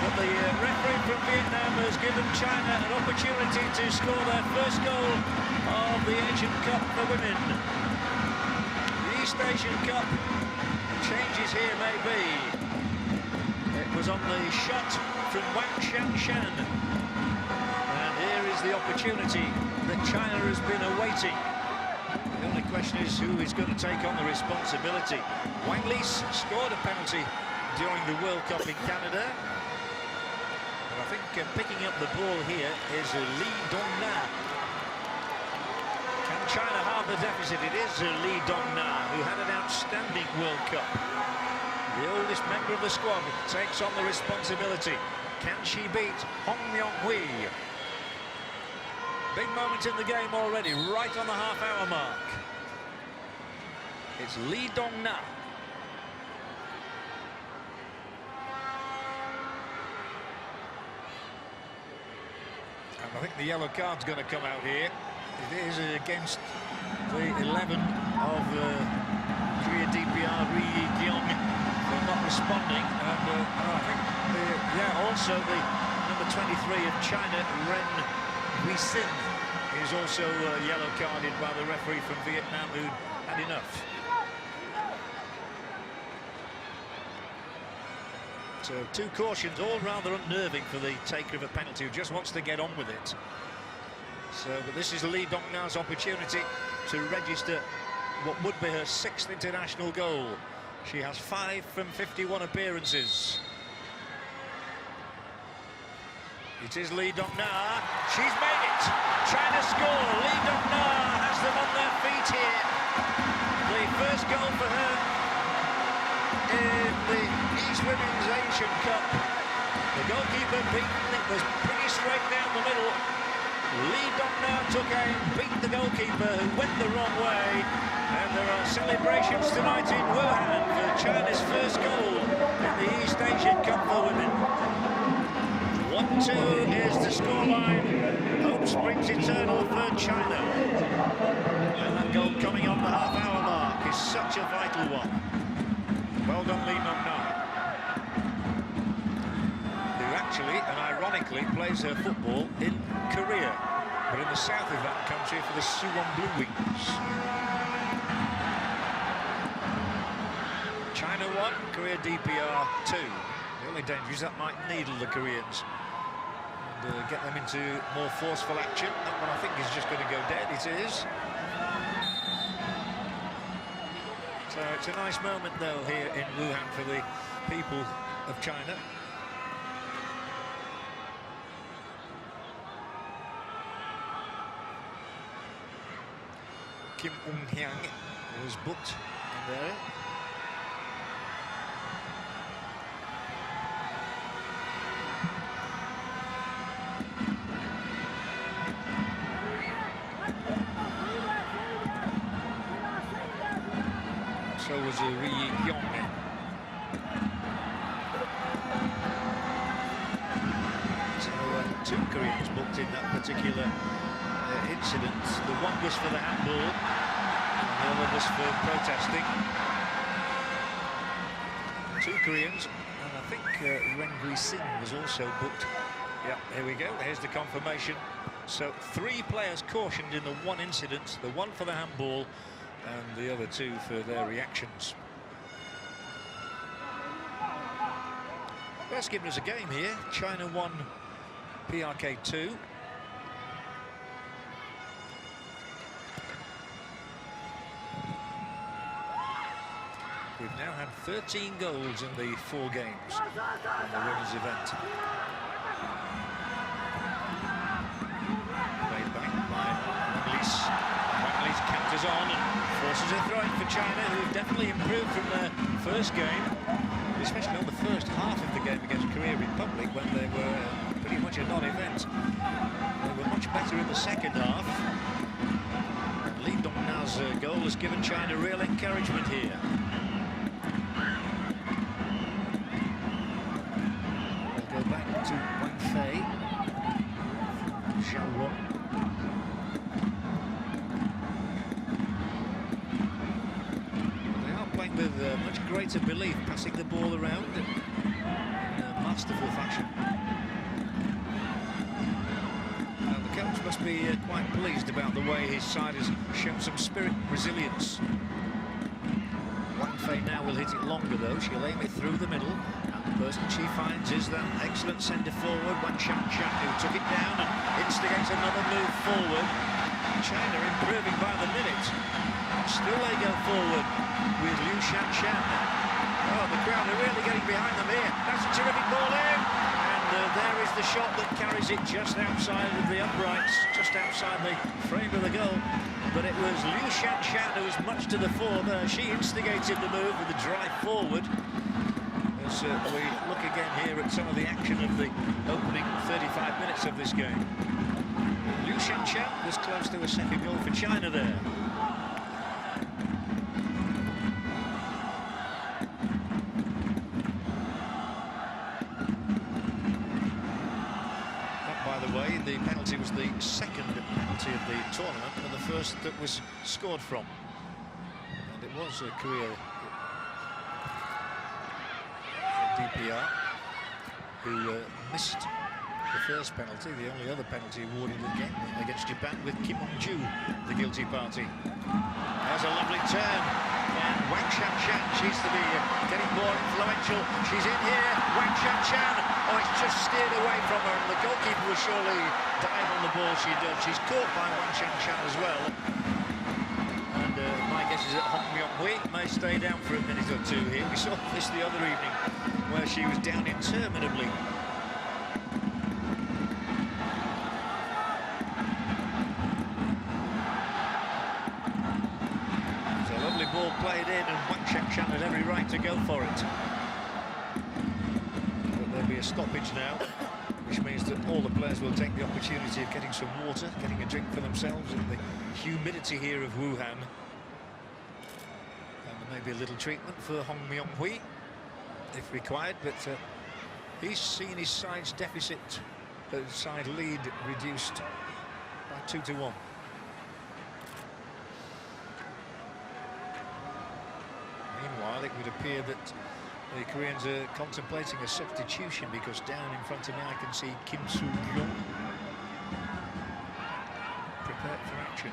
but the referee from Vietnam has given China an opportunity to score their first goal of the Asian Cup for women. The East Asian Cup, changes here may be. It was on the shot from Wang Shanshan. And here is the opportunity that China has been awaiting. The only question is who is going to take on the responsibility. Wang Lis scored a penalty during the World Cup in Canada. And I think picking up the ball here is Lee Dong-na. Can China halve the deficit? It is Lee Dong-na, who had an outstanding World Cup. The oldest member of the squad takes on the responsibility. Can she beat Hong Yong-hui? Big moment in the game already, right on the half-hour mark. It's Lee Dong-na. And I think the yellow card's going to come out here. It is against the 11 of Korea DPR Ri Yi-kyung for not responding. And I think, also the number 23 of China, Ren Hui-sin, is also yellow carded by the referee from Vietnam, who had enough. So 2 cautions, all rather unnerving for the taker of a penalty, who just wants to get on with it. So, but this is Lee Dong-na's opportunity to register what would be her 6th international goal. She has 5 from 51 appearances. It is Lee Dong-na. She's made it. China score. Lee Dong-na has them on their feet here. The first goal for her in the East Women's Asian Cup. The goalkeeper beaten. It was pretty straight down the middle. Lee Dong-na took aim, beat the goalkeeper who went the wrong way. And there are celebrations tonight in Wuhan for China's first goal in the East Asian Cup for women. 1-2 is the scoreline. Hope springs eternal for China. And that goal coming on the half-hour mark is such a vital one. Well done, Lee Dong-na, who actually and ironically plays her football in Korea, but in the south of that country for the Suwon Blue Wings. China 1, Korea DPR 2. The only danger is that might needle the Koreans and get them into more forceful action. That one I think is just going to go dead. It is. So it's a nice moment though here in Wuhan for the people of China. Kim Eun-hyang was booked in there. So was Ri Yong. So 2 Koreans booked in that particular incident. The one was for the handball, and the other was for protesting. 2 Koreans, and I think Ren Gui-sing was also booked. Yeah, here we go. Here's the confirmation. So 3 players cautioned in the one incident, the one for the handball, and the other 2 for their reactions. That's given us a game here. China 1, PRK 2. We've now had 13 goals in the 4 games in the women's event. Played back by English. English counters on and forces a throw-in for China, who have definitely improved from their first game, especially on the first half of the game against Korea Republic, when they were pretty much a non-event. They were much better in the second half. Lee Dong-na's goal has given China real encouragement here. They'll go back to Wang Fei. Zhao Rong. They are playing with much greater belief, passing the ball around in a masterful fashion. The coach must be quite pleased about the way his side has shown some spirit and resilience. Wang Fei now will hit it longer though. She'll aim it through the middle, and the person she finds is that excellent centre forward Wang Shanshan, who took it down and instigates another move forward. China improving by the minute. Still they go forward with Liu Shanshan. Oh, the crowd are really getting behind them here. That's a terrific ball in. And there is the shot that carries it just outside of the uprights, just outside the frame of the goal. But it was Liu Shanshan who was much to the fore there. She instigated the move with the drive forward. As we look again here at some of the action of the opening 35 minutes of this game. Liu Shanshan was close to a second goal for China there. The penalty was the second penalty of the tournament, and the first that was scored from. And it was Korea DPR who missed the first penalty, the only other penalty awarded again against Japan, with Kim Eun-ju, the guilty party. There's a lovely turn, and Wang Shanshan, she's to be getting more influential. She's in here, Wang Shanshan. Oh, it's just steered away from her, and the goalkeeper will surely dive on the ball she does. She's caught by Wang Shanshan as well. And my guess is that Hong Myung-hui may stay down for a minute or 2 here. We saw this the other evening, where she was down interminably. It's a lovely ball played in, and Wang Shanshan has every right to go for it. there'll be a stoppage now, which means that all the players will take the opportunity of getting some water, getting a drink for themselves in the humidity here of Wuhan. And there may be a little treatment for Hong Myung-hui if required, but he's seen his side's deficit, side lead reduced by 2-1. Meanwhile, it would appear that the Koreans are contemplating a substitution, because down in front of me I can see Kim Soo-gyung prepared for action.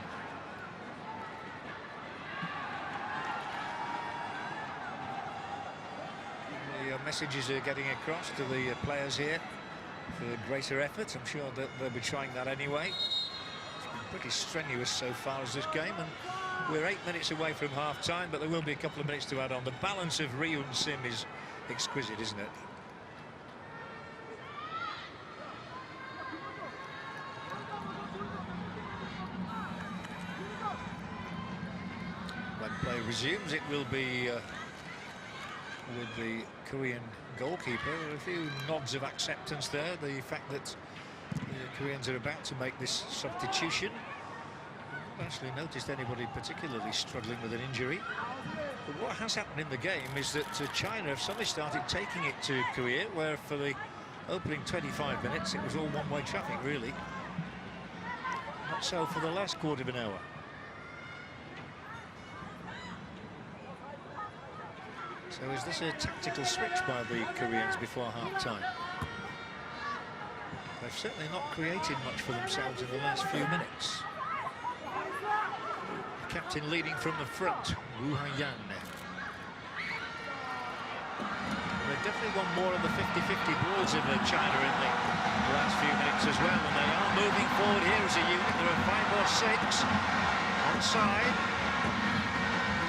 The messages are getting across to the players here for greater effort. I'm sure that they'll be trying that anyway. It's been pretty strenuous so far as this game, and we're 8 minutes away from half-time, but there will be a couple of minutes to add on. The balance of Ryu and Sim is exquisite, isn't it? When play resumes, it will be with the Korean goalkeeper. A few nods of acceptance there. The fact that the Koreans are about to make this substitution. I've actually noticed anybody particularly struggling with an injury. But what has happened in the game is that China have suddenly started taking it to Korea, where for the opening 25 minutes it was all one-way traffic, really. Not so for the last quarter of an hour. So is this a tactical switch by the Koreans before half-time? They've certainly not created much for themselves in the last few minutes. The captain leading from the front, Woo Ha-yan. They definitely won more of the 50-50 balls in China in the last few minutes as well, and they are moving forward here as a unit. There are 5 or 6 onside.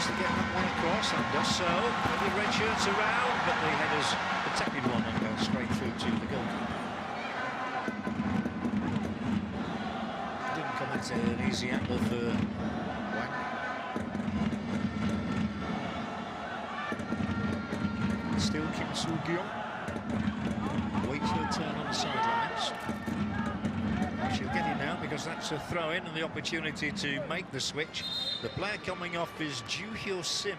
To get that one across, and does so. The red shirts around, but the headers the tepid one and goes straight through to the goalkeeper. Didn't come into an easy angle for Wang. Still Kim Soo-gyung waits for a turn on the sidelines. She'll get it now, because that's a throw-in and the opportunity to make the switch. The player coming off is Ju Hyo-sim,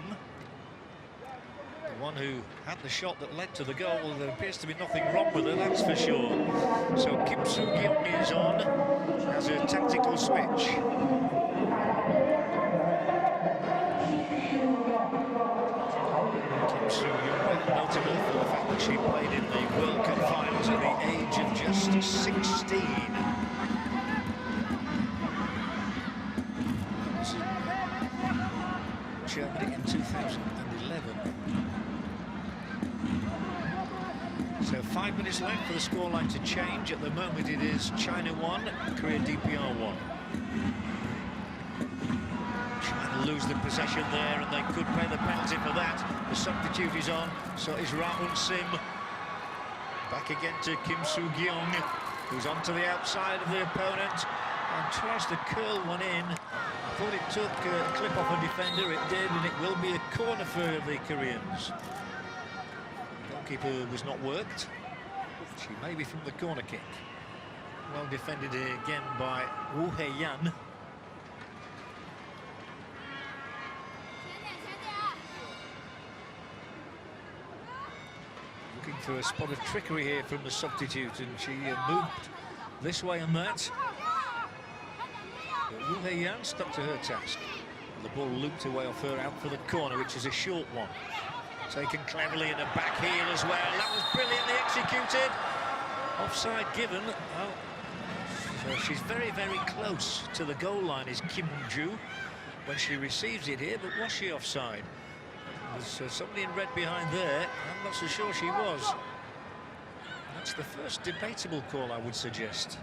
the one who had the shot that led to the goal. Well, there appears to be nothing wrong with her, that's for sure. So Kim Soo-gyung is on as a tactical switch. Kim Soo-gyung, notable for the fact that she played in the World Cup finals at the age of just 16. Germany in 2011. So 5 minutes left for the scoreline to change. At the moment it is China 1, Korea DPR 1. Trying to lose the possession there, and they could pay the penalty for that. The substitute is on, so is Ra-hun Sim. Back again to Kim Soo-gyung, who's onto the outside of the opponent and tries to curl one in. I thought it took a clip off a defender, it did, and it will be a corner for the Koreans. The goalkeeper was not worked. She may be from the corner kick. Well defended again by Woo Ha-yan. Looking for a spot of trickery here from the substitute, and she moved this way and that. But Woo Ha-yan stuck to her task. The ball looped away off her out for the corner, which is a short one. Taken cleverly in the back heel as well. That was brilliantly executed. Offside given. Oh, so she's very, very close to the goal line, is Kim Ju, when she receives it here. But was she offside? There's somebody in red behind there. I'm not so sure she was. That's the first debatable call, I would suggest.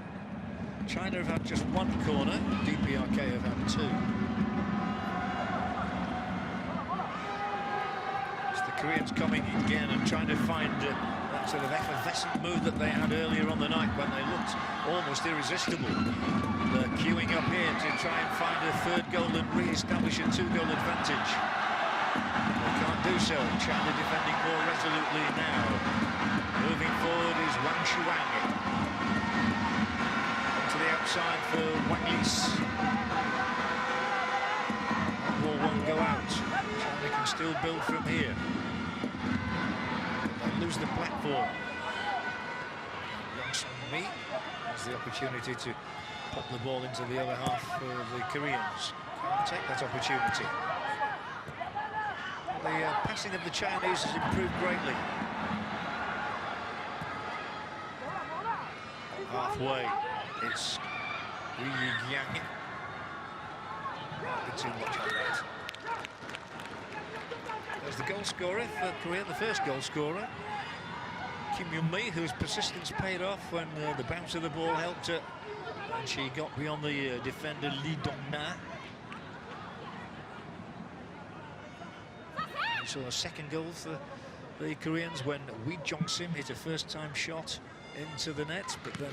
China have had just one corner, DPRK have had 2. It's the Koreans coming again and trying to find that sort of effervescent mood that they had earlier on the night when they looked almost irresistible. They're queuing up here to try and find a 3rd goal and re-establish a 2-goal advantage. They can't do so. China defending more resolutely now. Moving forward Wang Shuang. To the outside for Wang Yis. Ball won't go out. China can still build from here. They lose the platform. Yang Sung-mi has the opportunity to pop the ball into the other half for the Koreans. Can't take that opportunity. The passing of the Chinese has improved greatly. Halfway, it's Yu Yang. Not too much on that. There's the goal scorer for Korea, the first goal scorer. Kim Yun-mi, whose persistence paid off when the bounce of the ball helped her. And she got beyond the defender Lee Dong-na. We saw a second goal for the Koreans when Wee Jong-sim hit a first-time shot into the net, but then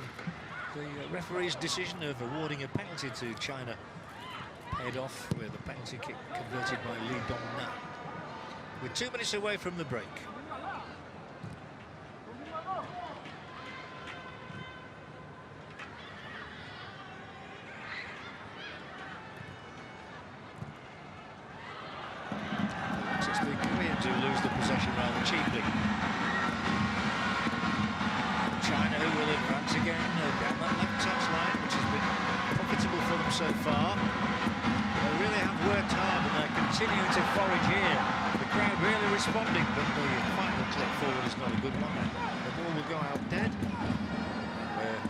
the referee's decision of awarding a penalty to China paid off with a penalty kick converted by Lee Dong-na. We're 2 minutes away from the break. It's the Koreans who lose the possession rather cheaply. China who will advance again down that left touchline, which has been profitable for them so far. They really have worked hard and they're continuing to forage here. The crowd really responding, but the final clip forward is not a good one. The ball will go out dead. We're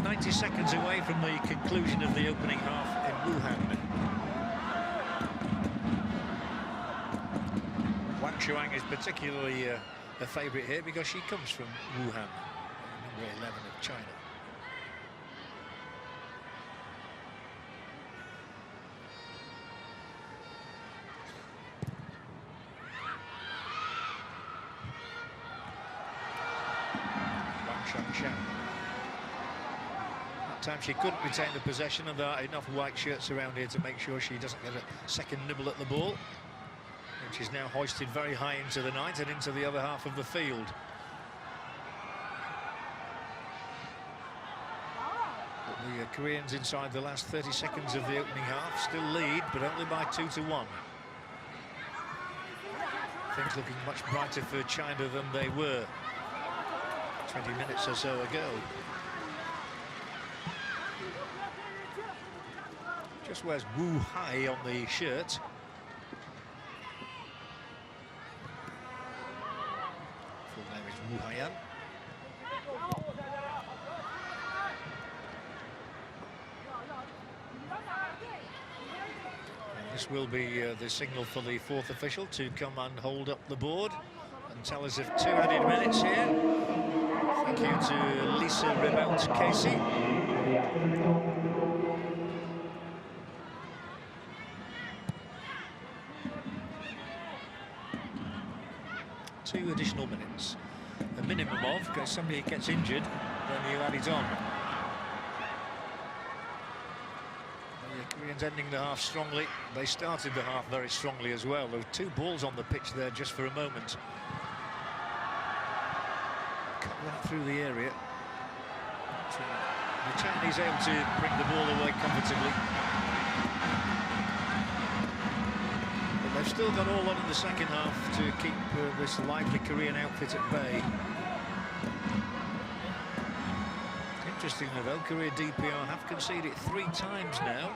90 seconds away from the conclusion of the opening half in Wuhan. Wang Shuang is particularly a favourite here because she comes from Wuhan, number 11 of China. That time she couldn't retain the possession, and there are enough white shirts around here to make sure she doesn't get a second nibble at the ball, which is now hoisted very high into the night and into the other half of the field. But the Koreans inside the last 30 seconds of the opening half still lead, but only by 2-1. Things looking much brighter for China than they were 20 minutes or so ago. Just wears Wu Hai on the shirt. Full name is Wu Haiyan. And this will be the signal for the fourth official to come and hold up the board and tell us of 2 added minutes here. Thank you to Lisa Ribelt-Casey. Two additional minutes. A minimum of, because somebody gets injured, then you add it on. The Koreans ending the half strongly. They started the half very strongly as well. There were 2 balls on the pitch there just for a moment. Cut right through the area. The Chinese able to bring the ball away comfortably. But they've still got all on in the second half to keep this lively Korean outfit at bay. Interestingly though, Korea DPR have conceded 3 times now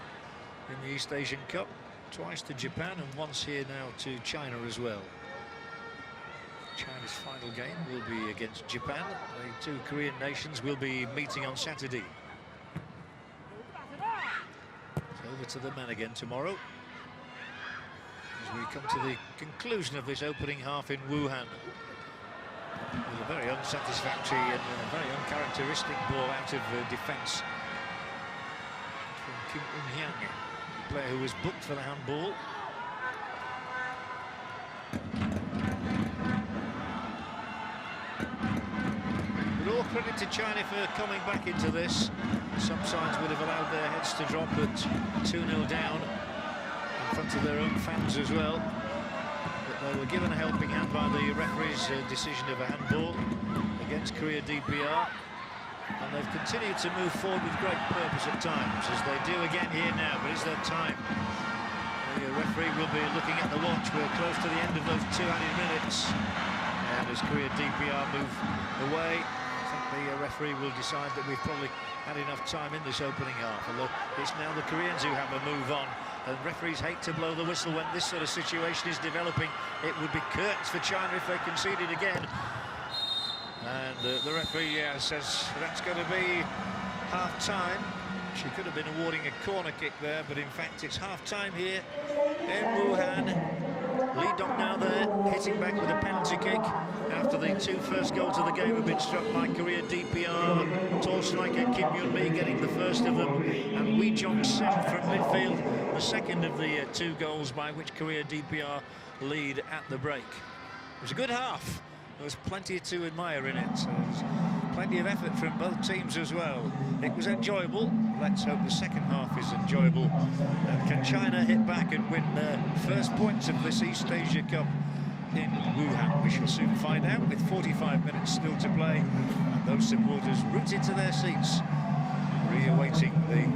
in the East Asian Cup. Twice to Japan and once here now to China as well. China's final game will be against Japan. The 2 Korean nations will be meeting on Saturday. So over to the men again tomorrow, as we come to the conclusion of this opening half in Wuhan. With a very unsatisfactory and a very uncharacteristic ball out of defence from Kim Eun-hyang, the player who was booked for the handball. But all credit to China for coming back into this. Some sides would have allowed their heads to drop at 2-0 down in front of their own fans as well. But They were given a helping hand by the referee's decision of a handball against Korea DPR. And they've continued to move forward with great purpose at times, as they do again here now. But is there time? The referee will be looking at the watch. We're close to the end of those 2 added minutes. And as Korea DPR move away, I think the referee will decide that we've probably had enough time in this opening half. Although it's now the Koreans who have a move on. And referees hate to blow the whistle when this sort of situation is developing. It would be curtains for China if they conceded again. And the referee says that's going to be half-time. She could have been awarding a corner kick there, but in fact it's half-time here in Wuhan. Lee Dong-na there, hitting back with a penalty kick after the 2 first goals of the game have been struck by Korea DPR. Tall striker Kim Yun-mi getting the first of them, and Wee Jong-sim from midfield, the second of the 2 goals by which Korea DPR lead at the break. It was a good half. There was plenty to admire in it. There was plenty of effort from both teams as well. It was enjoyable. Let's hope the second half is enjoyable. And can China hit back and win their first points of this East Asia Cup in Wuhan? We shall soon find out, with 45 minutes still to play. And those supporters rooted to their seats, re-awaiting the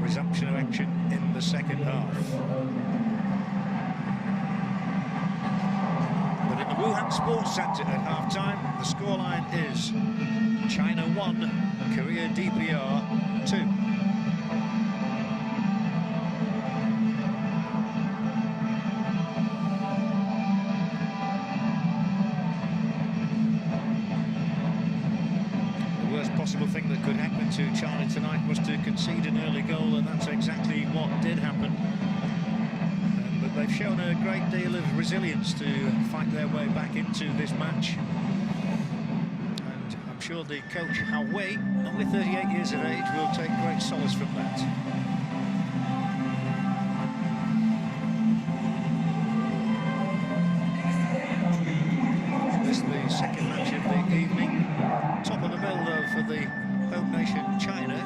resumption of action in the second half. But in the Wuhan Sports Centre at half-time, the scoreline is China 1, Korea DPR 2. The worst possible thing that could happen to China tonight was to concede an early goal, and that's exactly what did happen. But they've shown a great deal of resilience to fight their way back into this match. And I'm sure the coach, Hao Wei, only 38 years of age, will take great solace from that. This is the second match of the evening. Top of the bill, though, for the home nation China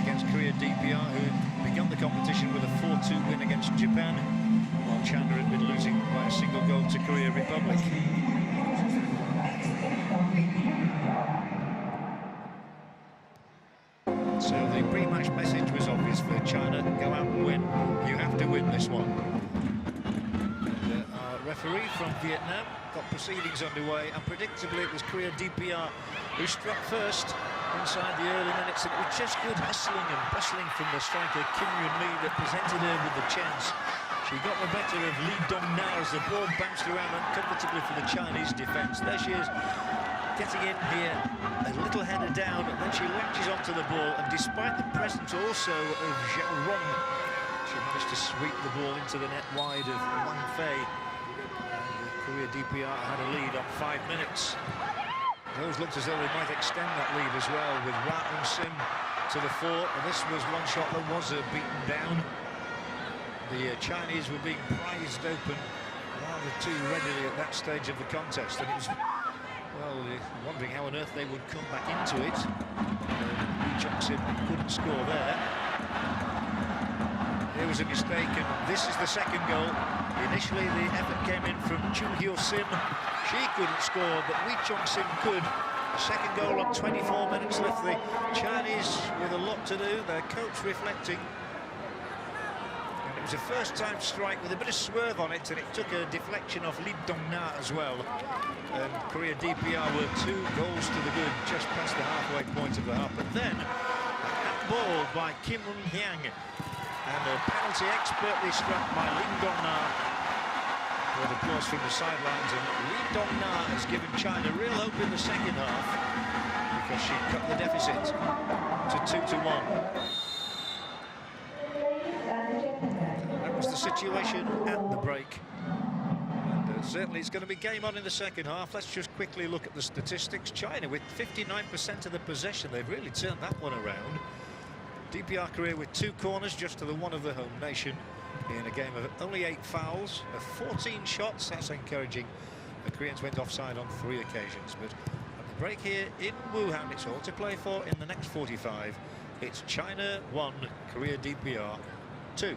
against Korea DPR, who had begun the competition with a 4-2 win against Japan, while China had been losing by a single goal to Korea Republic. So the pre-match message was obvious for China: go out and win. You have to win this one. And our referee from Vietnam got proceedings underway, and predictably it was Korea DPR who struck first inside the early minutes, and it was just good hustling and bustling from the striker Kim Yun-mi that presented her with the chance. She got the better of Lee Dong-na as the ball bounced around uncomfortably for the Chinese defence. There she is, getting in here, a little header down, and then she latches onto the ball, and despite the presence also of Zhao Rong, she managed to sweep the ball into the net wide of Wang Fei. And Korea DPR had a lead on 5 minutes. Those looked as though they might extend that lead as well, with Wang Sim to the fore, and this was one shot that was beaten down. The Chinese were being prized open rather too readily at that stage of the contest, and it was, well, wondering how on earth they would come back into it. Lee Jong-sim couldn't score there. There was a mistake, and this is the second goal. Initially the effort came in from Chu Hyo-sim. She couldn't score, but Wee Chong-sim could. The second goal on 24 minutes left. The Chinese with a lot to do, their coach reflecting. And it was a first-time strike with a bit of swerve on it, and it took a deflection off Lee Dong-na as well. And Korea DPR were 2 goals to the good, just past the halfway point of the half. But then, a handball by Kim Un-hyang, and a penalty expertly struck by Lee Dong-na. With applause from the sidelines, and Lee Dong-na has given China real hope in the second half, because she cut the deficit to 2-1. That was the situation at the break. And certainly it's going to be game on in the second half. Let's just quickly look at the statistics. China with 59% of the possession. They've really turned that one around. DPR Korea with 2 corners, just to the 1 of the home nation, in a game of only 8 fouls, 14 shots. That's encouraging. The Koreans went offside on 3 occasions. But at the break here in Wuhan, it's all to play for in the next 45. It's China 1, Korea DPR 2.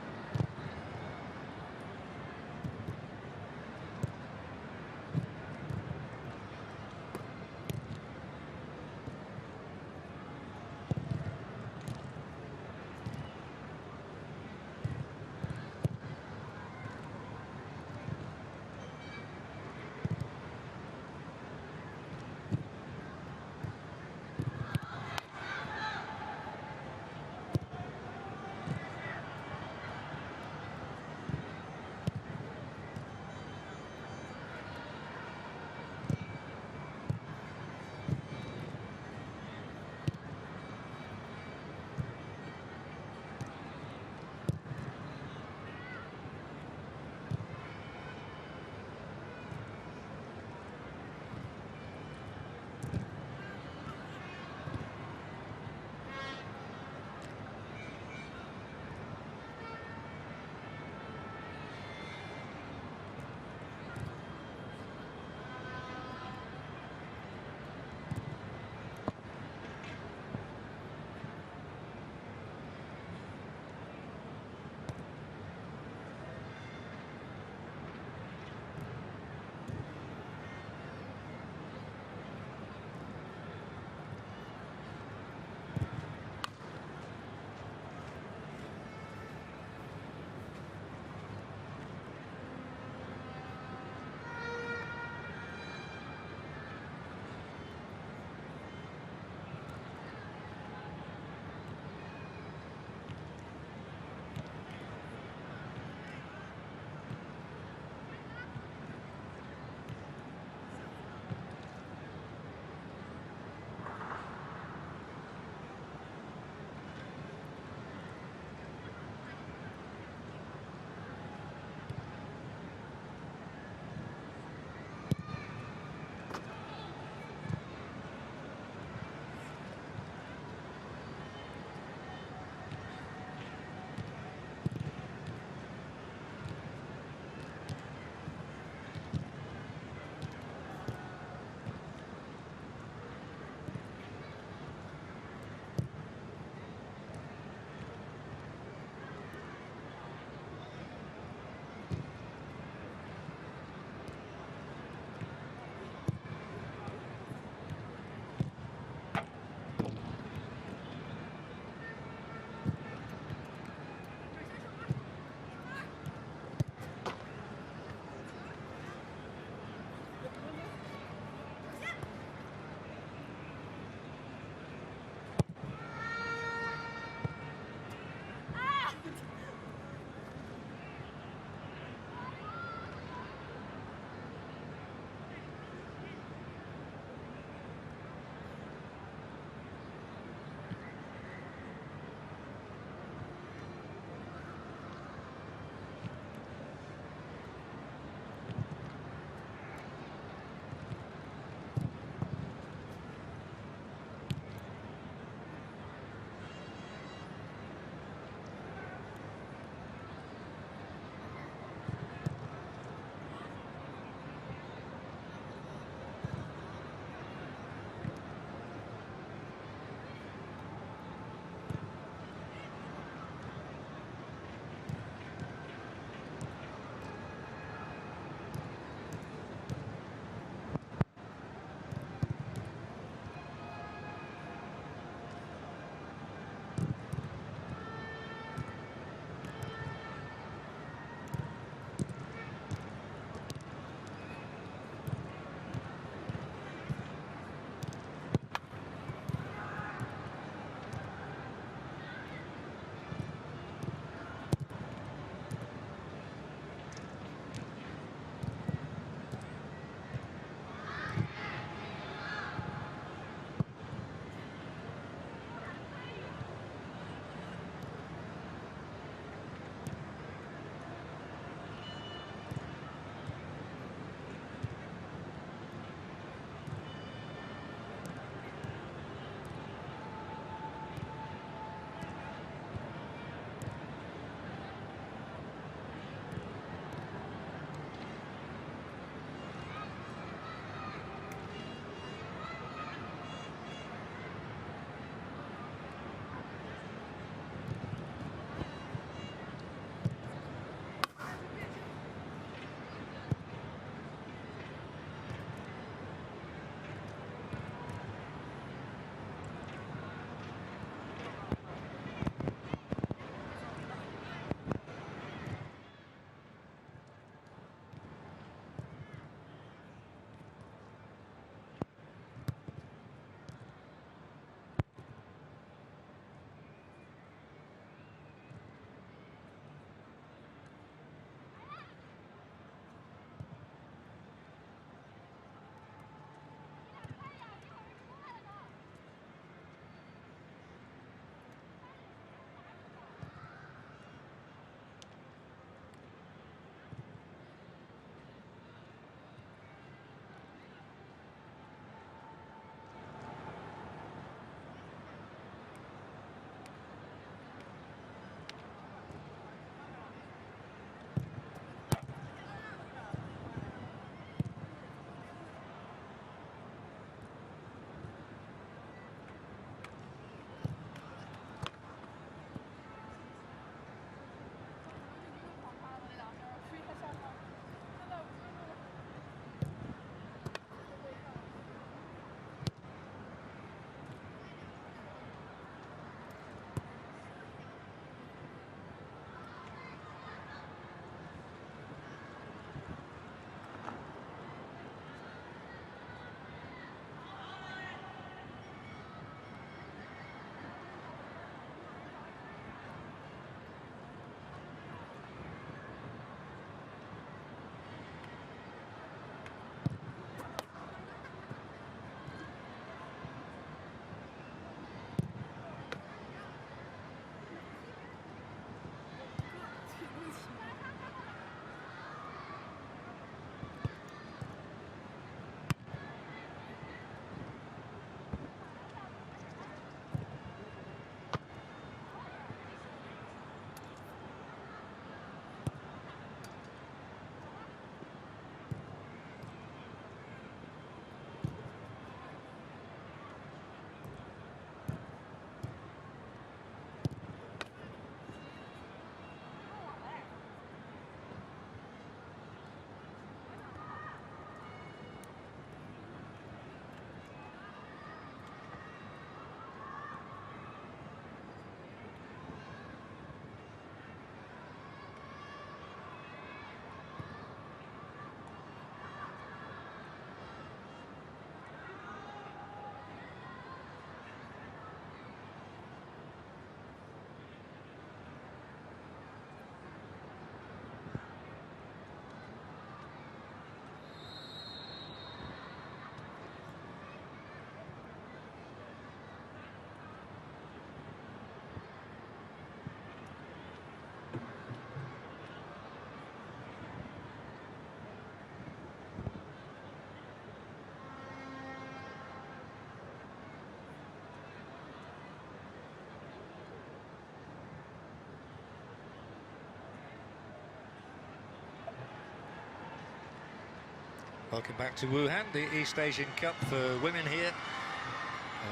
Welcome back to Wuhan, the East Asian Cup for women here,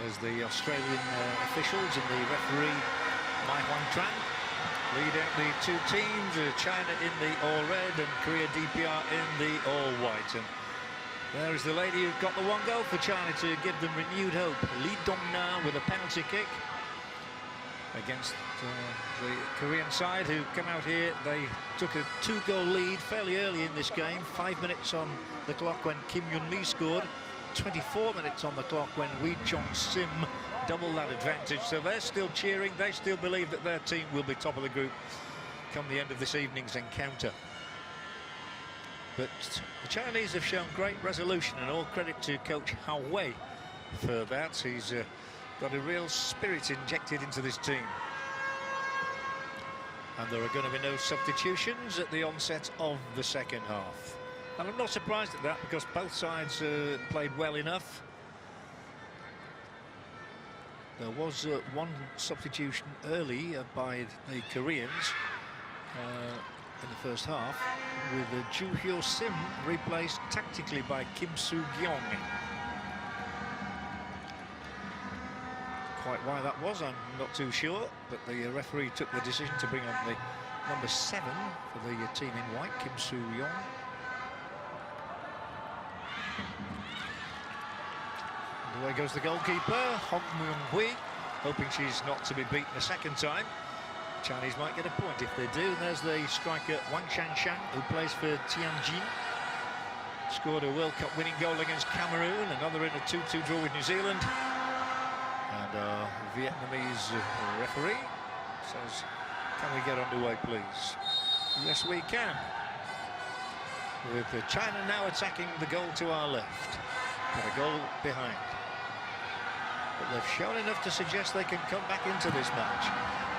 as the Australian officials and the referee Mai Huang-tran lead out the two teams, China in the all-red and Korea DPR in the all-white. And there is the lady who got the one goal for China to give them renewed hope, Lee Dong-na, with a penalty kick against the Korean side, who come out here. They took a 2-goal lead fairly early in this game, 5 minutes on the clock when Kim Yun-mi scored, 24 minutes on the clock when Wee Chong-sim doubled that advantage. So they're still cheering, they still believe that their team will be top of the group come the end of this evening's encounter. But the Chinese have shown great resolution, and all credit to coach Hao Wei for that. He's got a real spirit injected into this team. And there are going to be no substitutions at the onset of the second half. And I'm not surprised at that, because both sides played well enough. There was one substitution early by the Koreans in the first half, with Ju Hyo-sim replaced tactically by Kim Soo-gyong. Quite why that was, I'm not too sure, but the referee took the decision to bring on the number 7 for the team in white, Kim Soo-gyong. Away goes the goalkeeper, Hong Myung-hui, hoping she's not to be beaten a second time. Chinese might get a point if they do. And there's the striker Wang Shanshan, who plays for Tianjin. Scored a World Cup winning goal against Cameroon, another in a 2-2 draw with New Zealand. And our Vietnamese referee says, can we get underway, please? Yes, we can. With China now attacking the goal to our left. Got a goal behind. But they've shown enough to suggest they can come back into this match.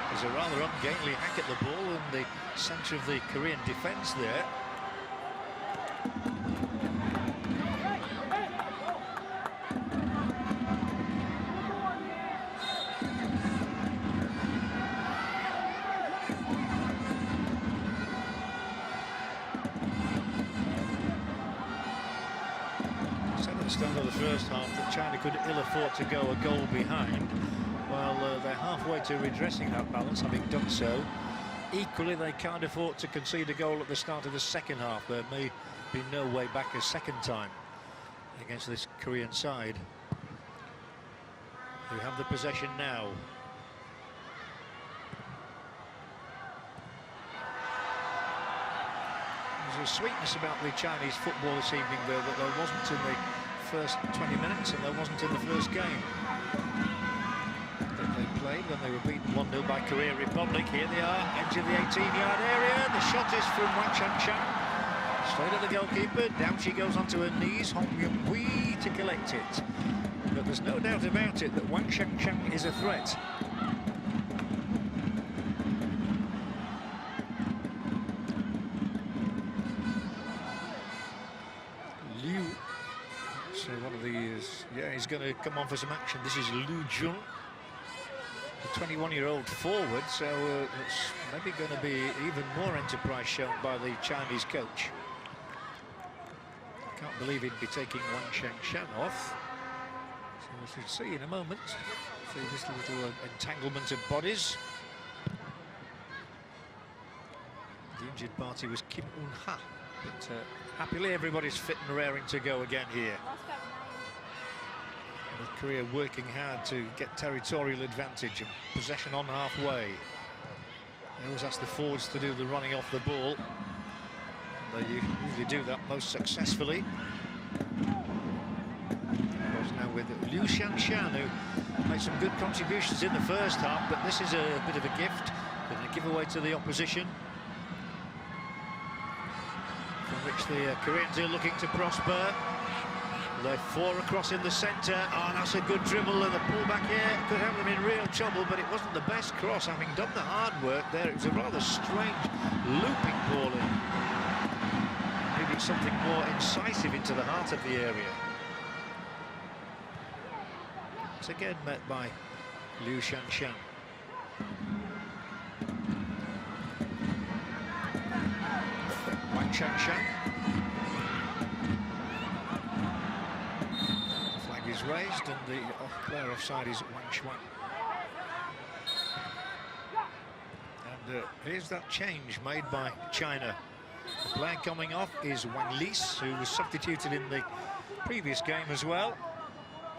There's a rather ungainly hack at the ball in the centre of the Korean defence there. Start of the first half that China could ill afford to go a goal behind. Well, they're halfway to redressing that balance, having done so. Equally, they can't afford to concede a goal at the start of the second half. There may be no way back a second time against this Korean side, who have the possession now. There's a sweetness about the Chinese football this evening, though, that there wasn't in the first 20 minutes, and there wasn't in the first game that they played when they were beaten 1-0 by Korea Republic. Here they are, edge of the 18-yard area. The shot is from Wang Shanshan, straight at the goalkeeper. Down she goes onto her knees. Hong Myung-hui to collect it. But there's no doubt about it that Wang Shanshan is a threat. So one of these, yeah, he's going to come on for some action. This is Liu Jun, the 21-year-old forward, so it's maybe going to be even more enterprise shown by the Chinese coach. Can't believe he'd be taking Wang Shanshan off. So we should see in a moment. See this little entanglement of bodies. The injured party was Kim Un-ha, but happily everybody's fit and raring to go again here. With Korea working hard to get territorial advantage and possession on halfway. They always ask the forwards to do the running off the ball. They usually do that most successfully. Of course, now with Liu Shanshan, who made some good contributions in the first half, but this is a bit of a gift, a giveaway to the opposition, from which the Koreans are looking to prosper. They're 4 across in the centre. Oh, that's a good dribble, and the pullback here could have them in real trouble, but it wasn't the best cross, having done the hard work there. It was a rather strange looping ball in. Maybe something more incisive into the heart of the area. It's again met by Liu Shanshan. Wang Shanshan. raised, and the player offside is Wang Shuan. And here's that change made by China. The player coming off is Wang Lis, who was substituted in the previous game as well.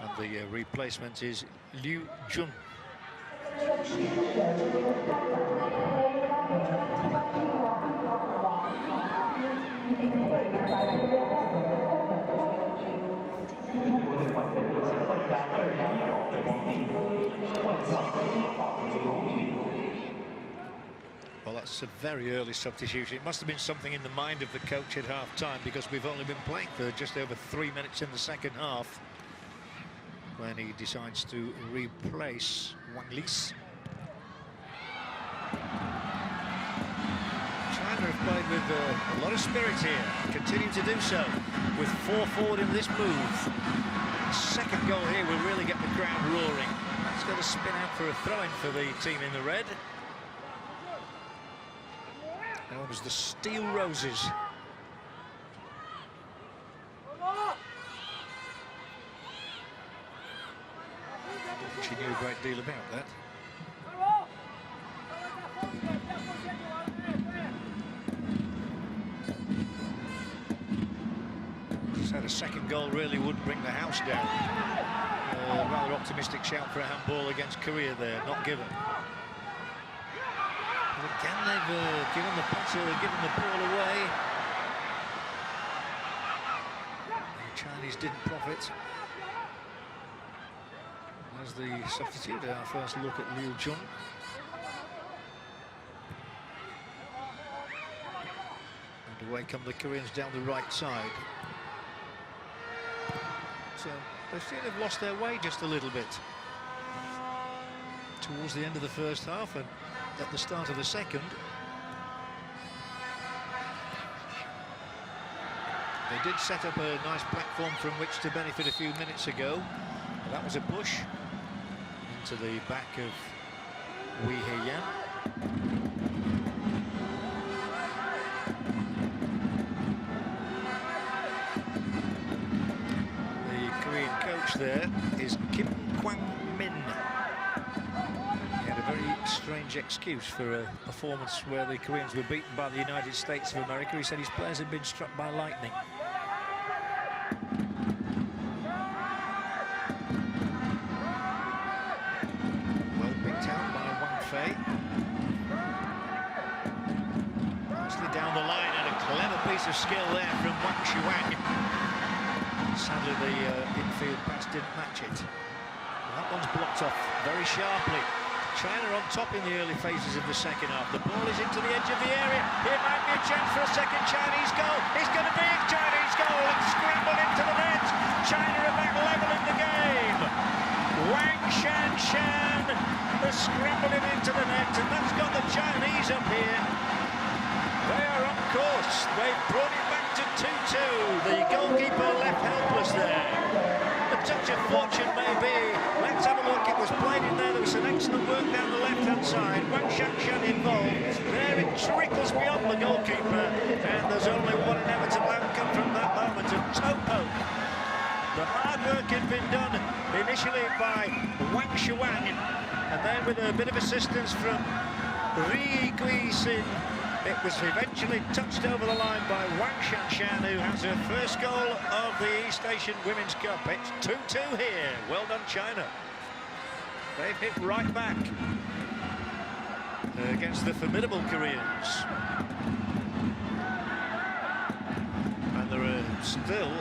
And the replacement is Liu Jun. Well, that's a very early substitution. It must have been something in the mind of the coach at half-time, because we've only been playing for just over 3 minutes in the second half when he decides to replace Wang Lis. China have played with a lot of spirit here, continue to do so with 4 forward in this move. Second goal here will really get the crowd roaring. It's going to spin out for a throw-in for the team in the red, known as the Steel Roses. She knew a great deal about that. Just had a second goal really would bring the house down. Rather optimistic shout for a handball against Korea there, not given. But again, they've given the passer, given the ball away. The Chinese didn't profit. As the substitute, our first look at Liu Jun. And away come the Koreans down the right side. So they seem to have lost their way just a little bit towards the end of the first half and at the start of the second. They did set up a nice platform from which to benefit a few minutes ago. That was a push into the back of Wei Hei-yan. The Korean coach there is Kim Kwang-min. He had a very strange excuse for a performance where the Koreans were beaten by the United States of America. He said his players had been struck by lightning. Nicely down the line, and a clever piece of skill there from Wang Shuan. Sadly, the infield pass didn't match it. That one's blocked off very sharply. China on top in the early phases of the second half. The ball is into the edge of the area. Here might be a chance for a second Chinese goal. It's going to be a Chinese goal. It's scrambled into the net. China are back level in the game. Wang Shanshan has scrambled it into the net, and that's got the Chinese up here. They are on course. They've brought it back to 2-2. The goalkeeper left helpless there. A touch of fortune maybe. Let's have a look. It was played in there. There was some excellent work down the left-hand side. Wang Shanshan involved. There it trickles beyond the goalkeeper, and there's only one inevitable outcome from that moment, a toe poke. The hard work had been done initially by Wang Shuan, and then with a bit of assistance from Ri Gui-sin, it was eventually touched over the line by Wang Shanshan, who has her first goal of the East Asian Women's Cup. It's 2-2 here. Well done, China. They've hit right back against the formidable Koreans. And there are still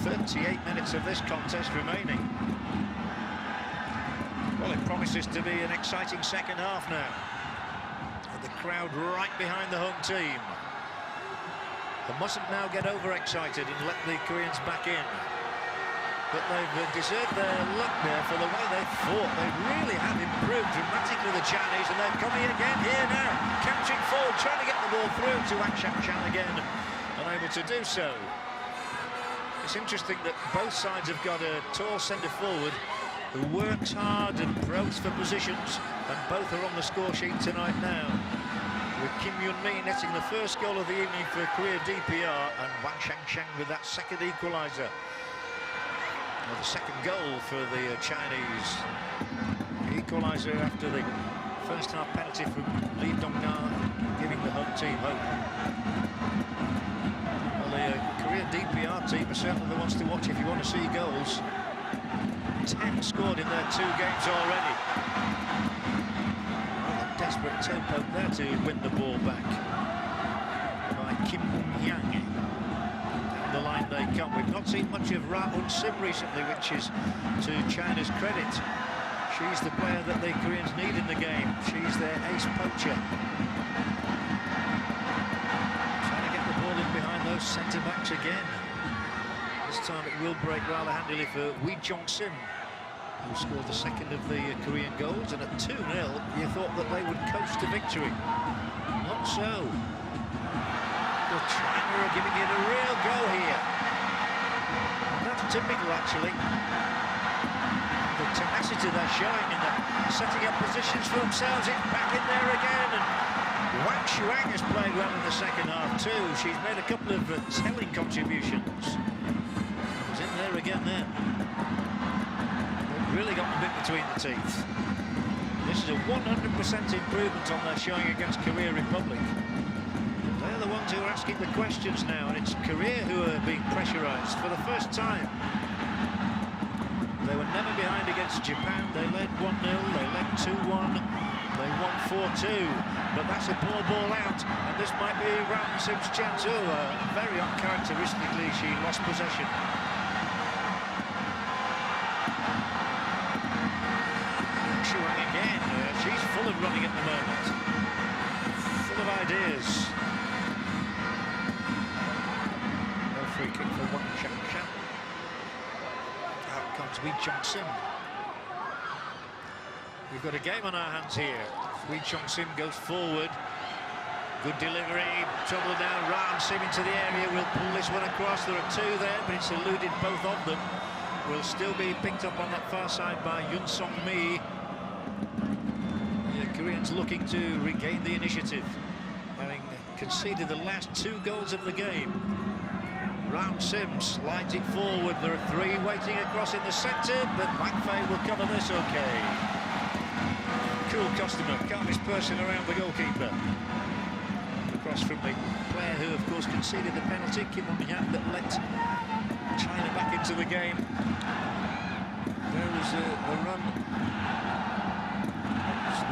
38 minutes of this contest remaining. Well, it promises to be an exciting second half now. And the crowd right behind the home team. They mustn't now get overexcited and let the Koreans back in. But they've deserved their luck there for the way they fought. They really have improved dramatically, the Chinese, and they're coming again here now. Catching forward, trying to get the ball through to Wang Shanshan again. Unable to do so. It's interesting that both sides have got a tall centre forward who works hard and probes for positions, and both are on the score sheet tonight now, with Kim Yun-mi netting the first goal of the evening for Korea DPR, and Wang Shanshan with that second equaliser. Well, the second goal for the Chinese. Equaliser after the first half penalty from Lee Dong-na, giving the home team hope. Well, the Korean DPR team are certainly the ones to watch if you want to see goals. 10 scored in their 2 games already. Well, a desperate tempo there to win the ball back by Kim Moon-hyang. Down the line they come. We've not seen much of Ra Un-sim recently, which is to China's credit. She's the player that the Koreans need in the game. She's their ace poacher. Trying to get the ball in behind those centre-backs again. This time it will break rather handily for Wee Jong-sim, who scored the second of the Korean goals. And at 2-0, you thought that they would coast to victory. Not so. Well, China are giving it a real go here. And that's typical, actually. The tenacity they're showing in that, setting up positions for themselves. It's back in there again, and Wang Shuang has played well in the second half too. She's made a couple of telling contributions. It's in there again then. They've really got the bit between the teeth. This is a 100% improvement on their showing against Korea Republic. They're the ones who are asking the questions now, and it's Korea who are being pressurised for the first time. They were never behind against Japan. They led 1-0, they led 2-1, they won 4-2. But that's a poor ball out, and this might be Ra Un-sim's chance. Very uncharacteristically, she lost possession. Shuang again. She's full of running at the moment. Full of ideas. No free kick for Wang Shuang. Out comes Wee Jong-sim. We've got a game on our hands here. Wee Jong-sim goes forward. Good delivery. Trouble down. Ra Un-sim into the area. We'll pull this one across. There are 2 there, but it's eluded both of them. Will still be picked up on that far side by Yoon Song-mi. The Koreans looking to regain the initiative, having conceded the last 2 goals of the game. Ra Un-sim slides it forward. There are 3 waiting across in the centre, but Wang Fei will cover this okay. Cool customer, calmest person around the goalkeeper. Across from the player who, of course, conceded the penalty, Kim Moon-hyang, that let China back into the game. There was the run.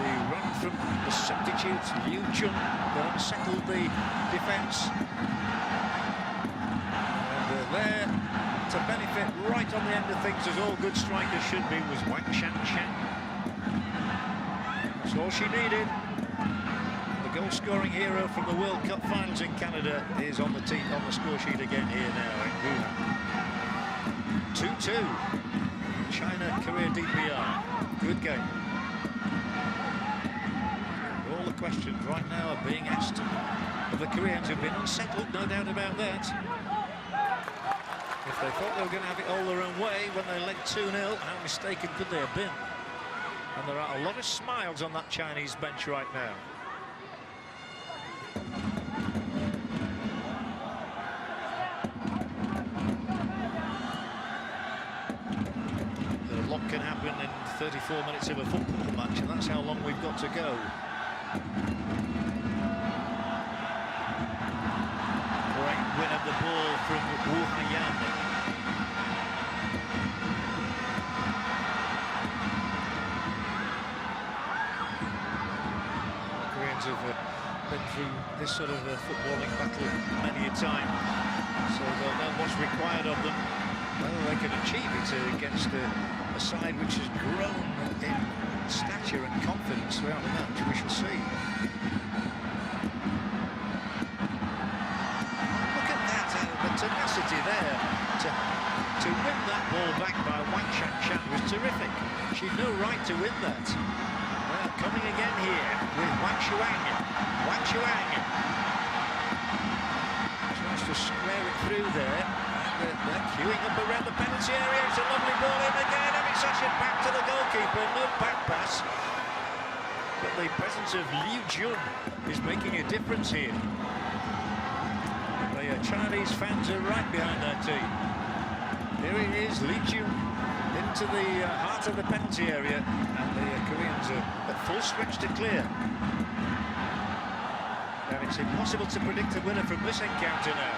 The run from the substitute, Liu Jun, that unsettled the defence. And there, to benefit right on the end of things, as all good strikers should be, was Wang Shan. That's all she needed. The goal-scoring hero from the World Cup finals in Canada is on the score sheet again here now in Wuhan. 2-2. China, Korea, DPR. Good game. All the questions right now are being asked of the Koreans, who've been unsettled, no doubt about that. If they thought they were going to have it all their own way when they led 2-0, how mistaken could they have been? And there are a lot of smiles on that Chinese bench right now. A lot can happen in 34 minutes of a football match, and that's how long we've got to go. Great win of the ball from Woo Ha-yan. Have been through this sort of footballing battle many a time, so they'll know what's required of them. Whether they can achieve it against a side which has grown in stature and confidence throughout the match, we shall see. Look at that, the tenacity there to win that ball back by Wang Shan was terrific. She'd no right to win that. Coming again here with Wang Shuang. Wang Shuang tries to square it through there. They're queuing up around the penalty area. It's a lovely ball in again, and it's actually back to the goalkeeper. No back pass. But the presence of Liu Jun is making a difference here. The Chinese fans are right behind their team. Here it is, Lee Jung into the heart of the penalty area, and the Koreans are at full stretch to clear. And it's impossible to predict a winner from this encounter now.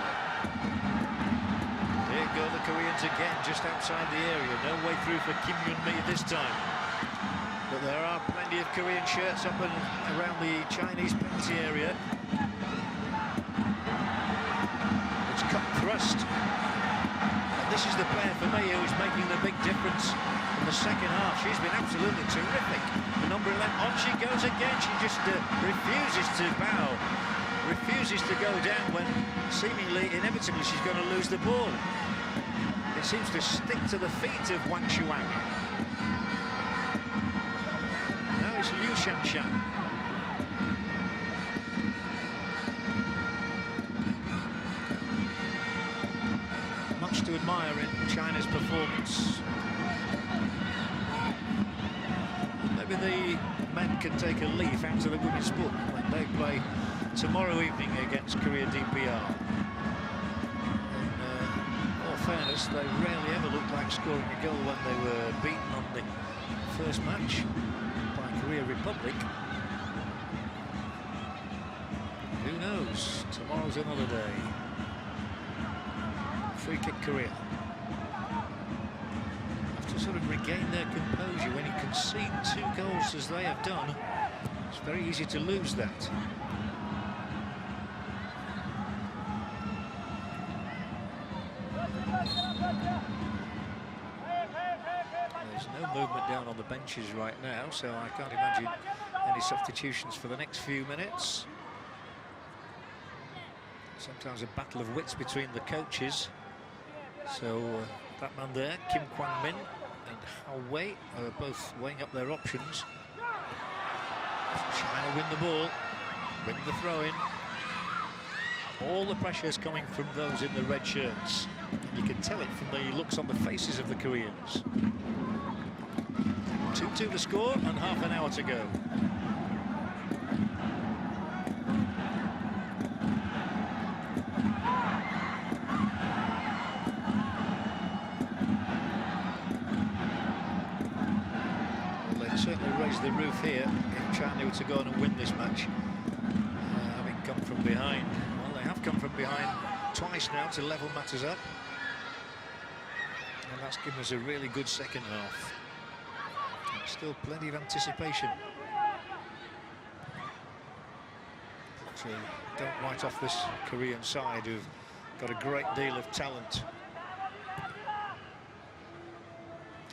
Here go the Koreans again, just outside the area. No way through for Kim Yun-mi this time. But there are plenty of Korean shirts up and around the Chinese penalty area. It's cut thrust. And this is the player for me who's making the big difference in the second half. She's been absolutely terrific. The number 11, on she goes again. She just refuses to bow, refuses to go down when seemingly, inevitably, she's going to lose the ball. It seems to stick to the feet of Wang Shuang. Now it's Liu Shanshan. Much to admire in China's performance. Maybe the men can take a leaf out of the women's book when they play tomorrow evening against Korea DPR. In all fairness, they rarely ever looked like scoring a goal when they were beaten on the first match by Korea Republic. Who knows? Tomorrow's another day. Free kick Korea. Have to sort of regain their composure when you concede 2 goals as they have done. It's very easy to lose that. There's no movement down on the benches right now, so I can't imagine any substitutions for the next few minutes. Sometimes a battle of wits between the coaches. So that man there, Kim Kwang-min and Hao Wei, are both weighing up their options. China win the ball, win the throw-in. All the pressure is coming from those in the red shirts. You can tell it from the looks on the faces of the Koreans. 2-2 to score and half an hour to go. Certainly raise the roof here if China were to go on and win this match, having come from behind. Well, they have come from behind twice now to level matters up, and that's given us a really good second half. And still plenty of anticipation. But don't write off this Korean side, who've got a great deal of talent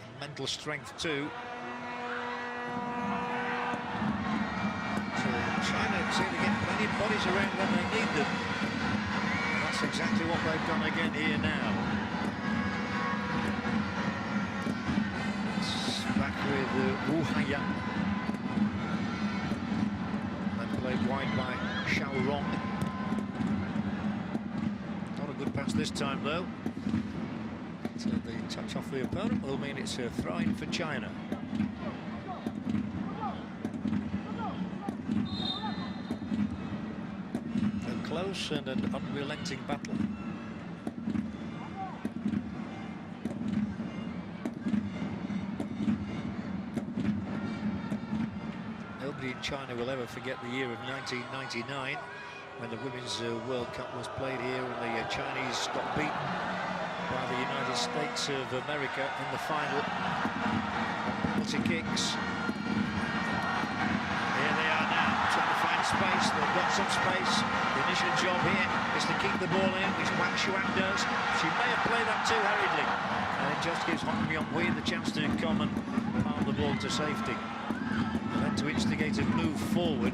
and mental strength too. China seem to get plenty of bodies around when they need them. And that's exactly what they've done again here now. It's back with Wu Haiyang. Then played wide by Xiao Rong. Not a good pass this time though. So the touch off the opponent will mean it's a throw-in for China. Close and an unrelenting battle. Nobody in China will ever forget the year of 1999 when the Women's World Cup was played here and the Chinese got beaten by the United States of America in the final on penalty kicks. Here they are now, trying to find space. They've got some space. The initial job here is to keep the ball in, which Wang Shuang does. She may have played that too hurriedly, and it just gives Hong Myung-hui the chance to come and palm the ball to safety. And then to instigate a move forward.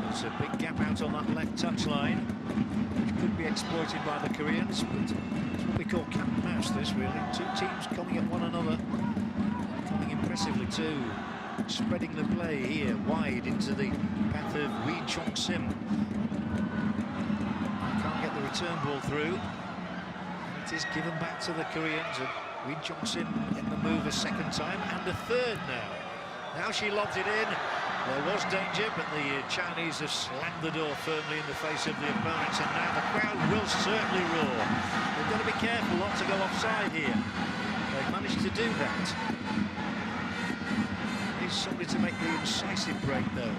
There's a big gap out on that left touchline, which could be exploited by the Koreans, but it's what we call cat and mouse, this really. 2 teams coming at one another, coming impressively too. Spreading the play here wide into the path of Wee Chong-sim. Can't get the return ball through. It is given back to the Koreans, and Wee Chong-sim in the move a second time and a third now. Now she lobs it in. There was danger, but the Chinese have slammed the door firmly in the face of the opponents, and now the crowd will certainly roar. They've got to be careful not to go offside here. They've managed to do that. Needs somebody to make the incisive break, though.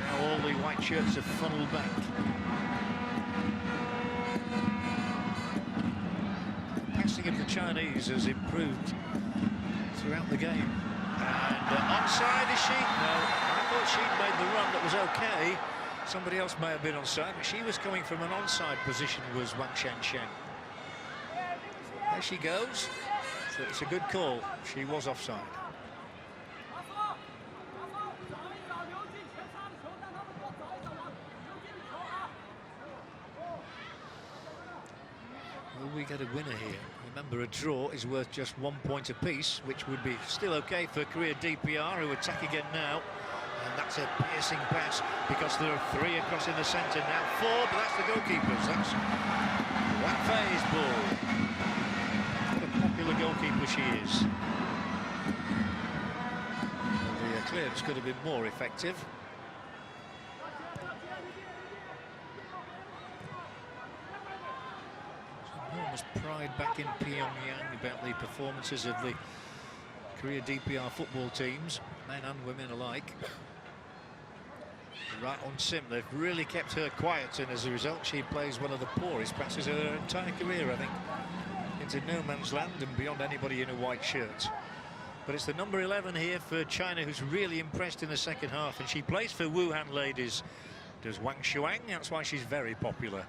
Now all the white shirts have funneled back. The passing of the Chinese has improved throughout the game. And onside, is she? No, I thought she'd made the run. That was okay. Somebody else may have been onside, but she was coming from an onside position, was Wang Shanshan. There she goes. So it's a good call. She was offside. Will we get a winner here? Remember, a draw is worth just 1 point apiece, which would be still okay for Korea DPR, who attack again now. And that's a piercing pass, because there are 3 across in the centre now. 4, but that's the goalkeeper's. That's Wang Fei's ball. What a popular goalkeeper she is. Well, the clearance could have been more effective. Enormous pride back in Pyongyang about the performances of the Korea DPR football teams, men and women alike. Right on Sim, they've really kept her quiet, and as a result she plays one of the poorest passes of her entire career, I think, into no man's land and beyond anybody in a white shirt. But it's the number 11 here for China who's really impressed in the second half, and she plays for Wuhan ladies. Does Wang Shuang, that's why she's very popular.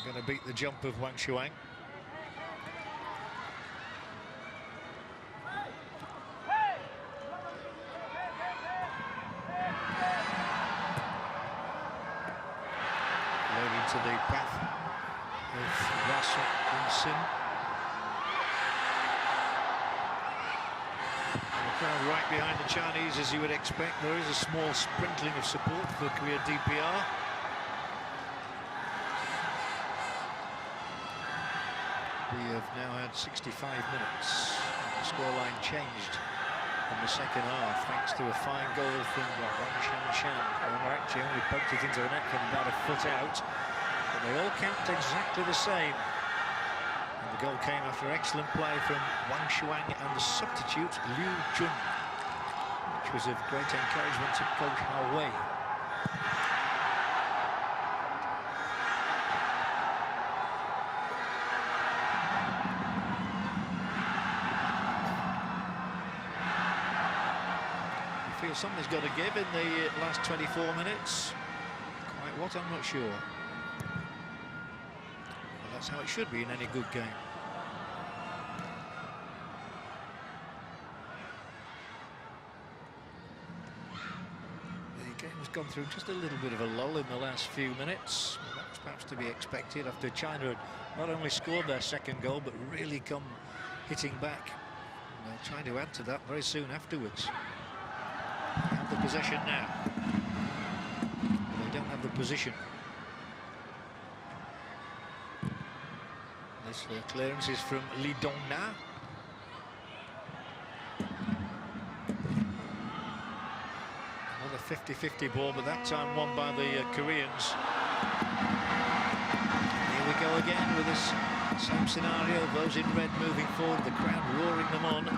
Going to beat the jump of Wang Shuang. Load into the path of Russell and Sim. The crowd right behind the Chinese, as you would expect. There is a small sprinkling of support for Korea DPR. We have now had 65 minutes. The scoreline changed in the second half thanks to a fine goal from Wang Shanshan. She only poked it into the net from about a foot out, but they all count exactly the same. And the goal came after excellent play from Wang Shuang and the substitute Liu Jun, which was of great encouragement to Coach Hao Wei. Something's got to give in the last 24 minutes. Quite what, I'm not sure. Well, that's how it should be in any good game. The game has gone through just a little bit of a lull in the last few minutes. Well, that's perhaps to be expected after China had not only scored their second goal, but really come hitting back. And they'll try to add to that very soon afterwards. Have the possession now. They don't have the position. This clearance is from Li Dongna. Another 50-50 ball, but that time won by the Koreans. Here we go again with this same scenario. Those in red moving forward, the crowd roaring them on.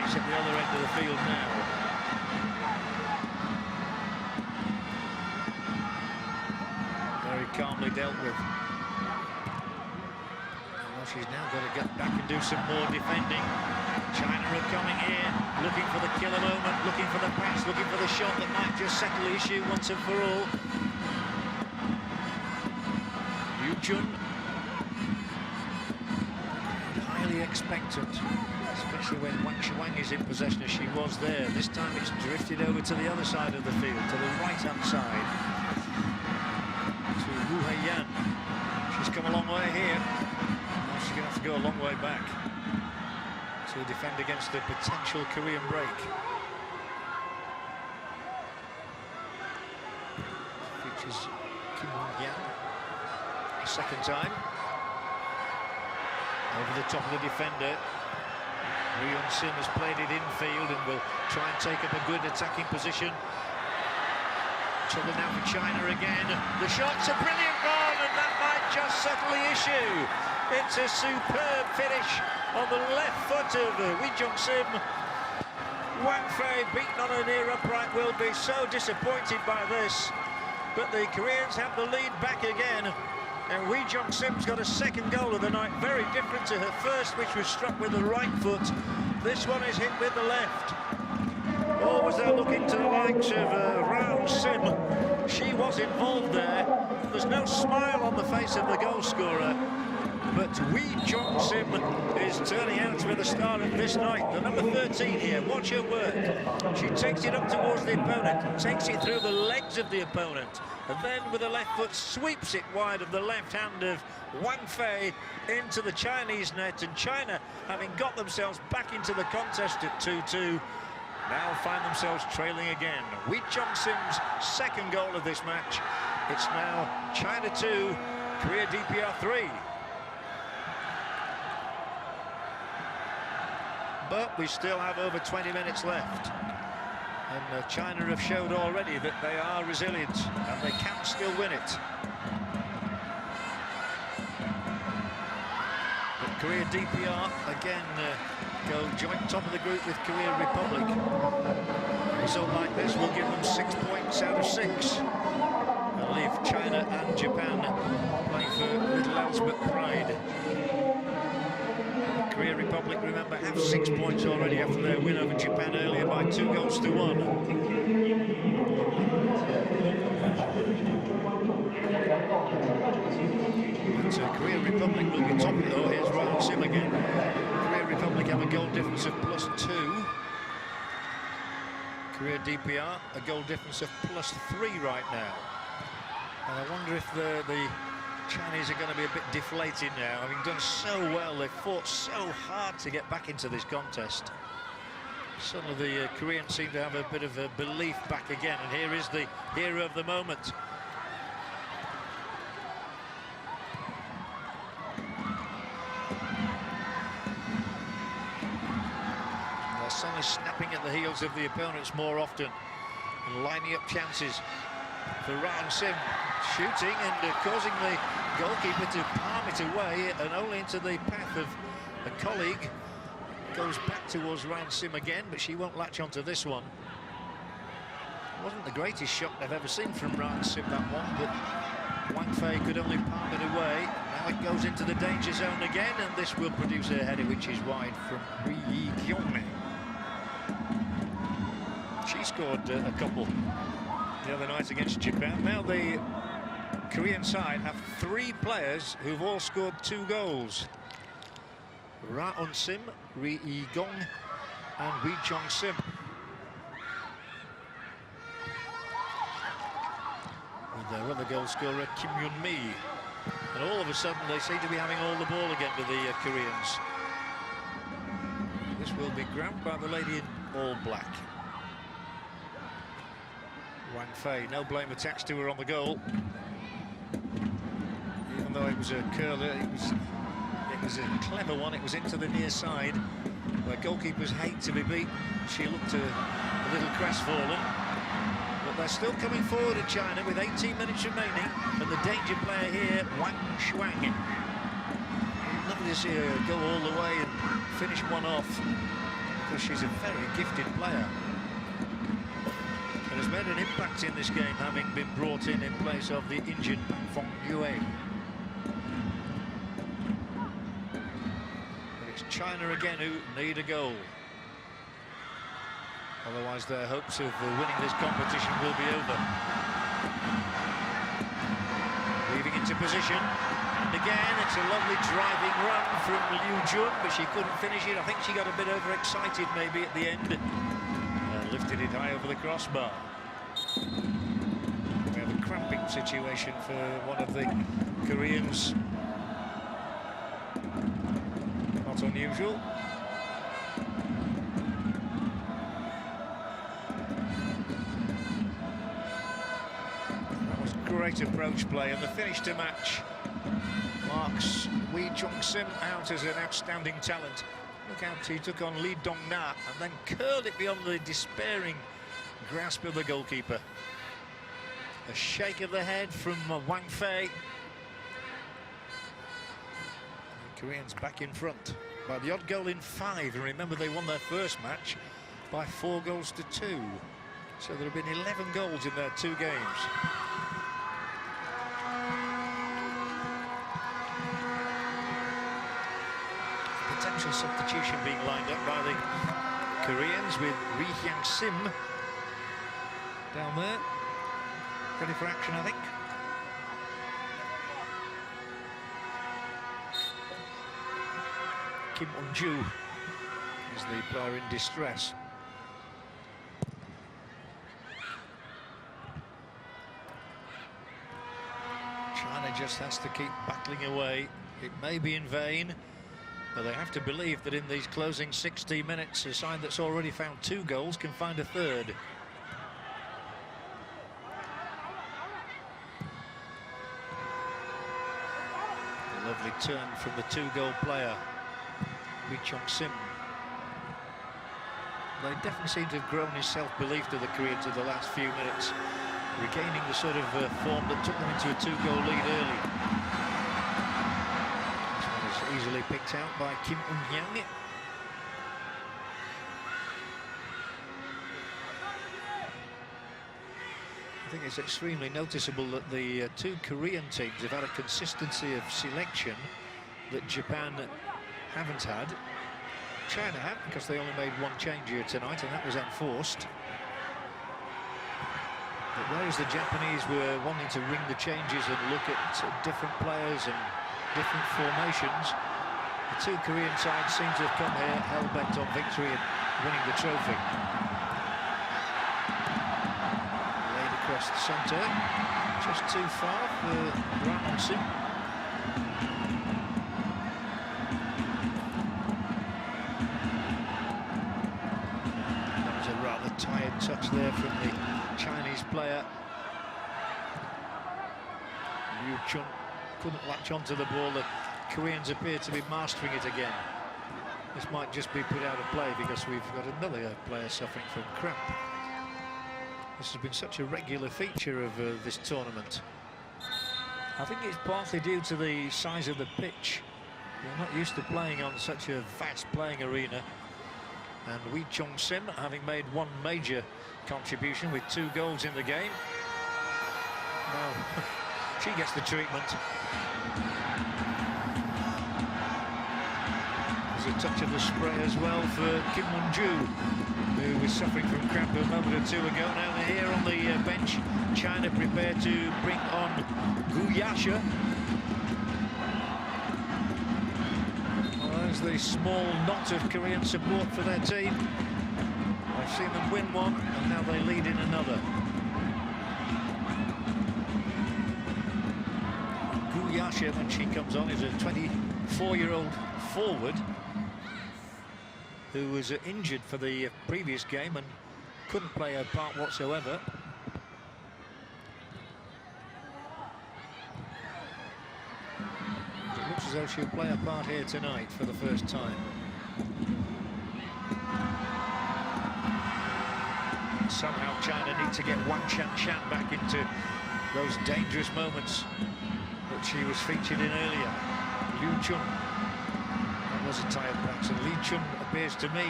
At the other end of the field now. Very calmly dealt with. Well, she's now got to get back and do some more defending. China are coming here, looking for the killer moment, looking for the pass, looking for the shot that might just settle the issue once and for all. Liu Jun, highly expectant, especially when Wang Shuang is in possession as she was there. This time it's drifted over to the other side of the field, to the right-hand side. long way here. Now she's going to have to go a long way back to defend against a potential Korean break. Features Kim Won-hyun a second time. Over the top of the defender. Ri Young-sim has played it infield and will try and take up a good attacking position. Trouble now for China again. The shot's a brilliant run, and that might just settle the issue. It's a superb finish on the left foot of Ri Young-sim. Wang Fei, beaten on a near upright, will be so disappointed by this. But the Koreans have the lead back again. And Ri Young-sim's got a second goal of the night, very different to her first, which was struck with the right foot. This one is hit with the left. Always they're looking to the likes of Ra Sim. She was involved there. There's no smile on the face of the goal scorer. But Ri Young-sim is turning out with the star of this night. The number 13 here, watch her work. She takes it up towards the opponent, takes it through the legs of the opponent, and then with the left foot sweeps it wide of the left hand of Wang Fei into the Chinese net. And China, having got themselves back into the contest at 2-2, now find themselves trailing again. Ri Young-sim's second goal of this match. It's now China 2, Korea DPR 3. But we still have over 20 minutes left. And China have showed already that they are resilient and they can still win it. But Korea DPR again go joint top of the group with Korea Republic. A result like this will give them 6 points out of 6. And leave China and Japan playing for little else but pride. Korea Republic, remember, have 6 points already after their win over Japan earlier by 2-1. But Korea Republic will be top of it. Oh, here's Ri Young-sim again. Korea Republic have a goal difference of +2. Korea DPR a goal difference of +3 right now. And I wonder if the Chinese are going to be a bit deflated now, having done so well. They've fought so hard to get back into this contest. Suddenly the Koreans seem to have a bit of a belief back again, and here is the hero of the moment. They're suddenly snapping at the heels of the opponents more often and lining up chances for Ra Young-sim, shooting and causing the goalkeeper to palm it away and only into the path of a colleague. Goes back towards Ra Young-sim again, but she won't latch onto this one. It wasn't the greatest shot I've ever seen from Ra Young-sim, that one, but Wang Fei could only palm it away. Now it goes into the danger zone again, and this will produce a header which is wide from Ri Yi-kyung. She scored a couple the other night against Japan. Now the Korean side have 3 players who've all scored 2 goals. Ra Young-sim, Ri Yi-kyung and Ri Young-sim. With their other goal scorer, Kim Yun-mi. And all of a sudden they seem to be having all the ball again with the Koreans. This will be grabbed by the lady in all black. Wang Fei, no blame attached to her on the goal. Even though it was a curler, it was a clever one. It was into the near side, where goalkeepers hate to be beat. She looked a little crestfallen. But they're still coming forward at China with 18 minutes remaining. And the danger player here, Wang Shuang. Lovely to see her go all the way and finish one off, because she's a very gifted player. Has made an impact in this game, having been brought in place of the injured Bang Fong Yue. But it's China again who need a goal. Otherwise their hopes of winning this competition will be over. Weaving into position, and again it's a lovely driving run from Liu Jun, but she couldn't finish it. I think she got a bit overexcited maybe at the end. Lifted it high over the crossbar. We have a cramping situation for one of the Koreans. Not unusual. That was great approach play, and the finish to match marks Wee Chung-sim out as an outstanding talent. Look out, he took on Lee Dong-na and then curled it beyond the despairing grasp of the goalkeeper. A shake of the head from Wang Fei. The Koreans back in front by the odd goal in 5. And remember, they won their first match by 4 goals to 2. So there have been 11 goals in their 2 games. Potential substitution being lined up by the Koreans with Ri Hyang-sim down there, ready for action, I think. Kim Eun-ju is the player in distress. China just has to keep battling away. It may be in vain, but they have to believe that in these closing 60 minutes, a side that's already found 2 goals can find a third. A lovely turn from the 2-goal player, Wee Chung-sim. They definitely seem to have grown in self-belief to the Koreans in the last few minutes, regaining the sort of form that took them into a 2-goal lead early. Easily picked out by Kim Eun-hyang. I think it's extremely noticeable that the 2 Korean teams have had a consistency of selection that Japan haven't had. China have, because they only made 1 change here tonight, and that was enforced. But whereas the Japanese were wanting to ring the changes and look at different players and different formations, the 2 Korean sides seem to have come here hell-bent on victory and winning the trophy. Laid across the centre, just too far for Ram-on-sim. That was a rather tired touch there from the Chinese player. Liu Chun couldn't latch onto the ball. The Koreans appear to be mastering it again. This might just be put out of play because we've got another player suffering from cramp. This has been such a regular feature of this tournament. I think it's partly due to the size of the pitch. We're not used to playing on such a vast playing arena. And Wee Chung-sim, having made 1 major contribution with 2 goals in the game. Well, she gets the treatment. There's a touch of the spray as well for Kim Eun-ju, who was suffering from cramp a moment or 2 ago. Now they're here on the bench. China prepared to bring on Gu Yasha. Well, there's the small knot of Korean support for their team. I've seen them win 1, and now they lead in another. Gu Yasha, when she comes on, is a 24-year-old forward who was injured for the previous game and couldn't play a part whatsoever. It looks as though she'll play a part here tonight for the first time. Somehow China need to get Wang Shanshan back into those dangerous moments that she was featured in earlier. Liu Chun, that was a tired patch, and Li Chun appears to me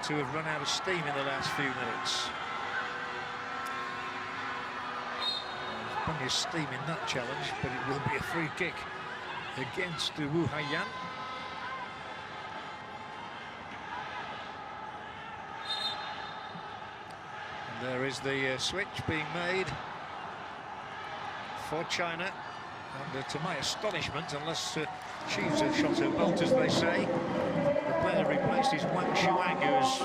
to have run out of steam in the last few minutes. There's plenty of steam in that challenge, but it will be a free kick against Wu Haiyan. And there is the switch being made for China. And to my astonishment, unless she's shot her bolt, as they say, the player replaced is Wang Shuang, who's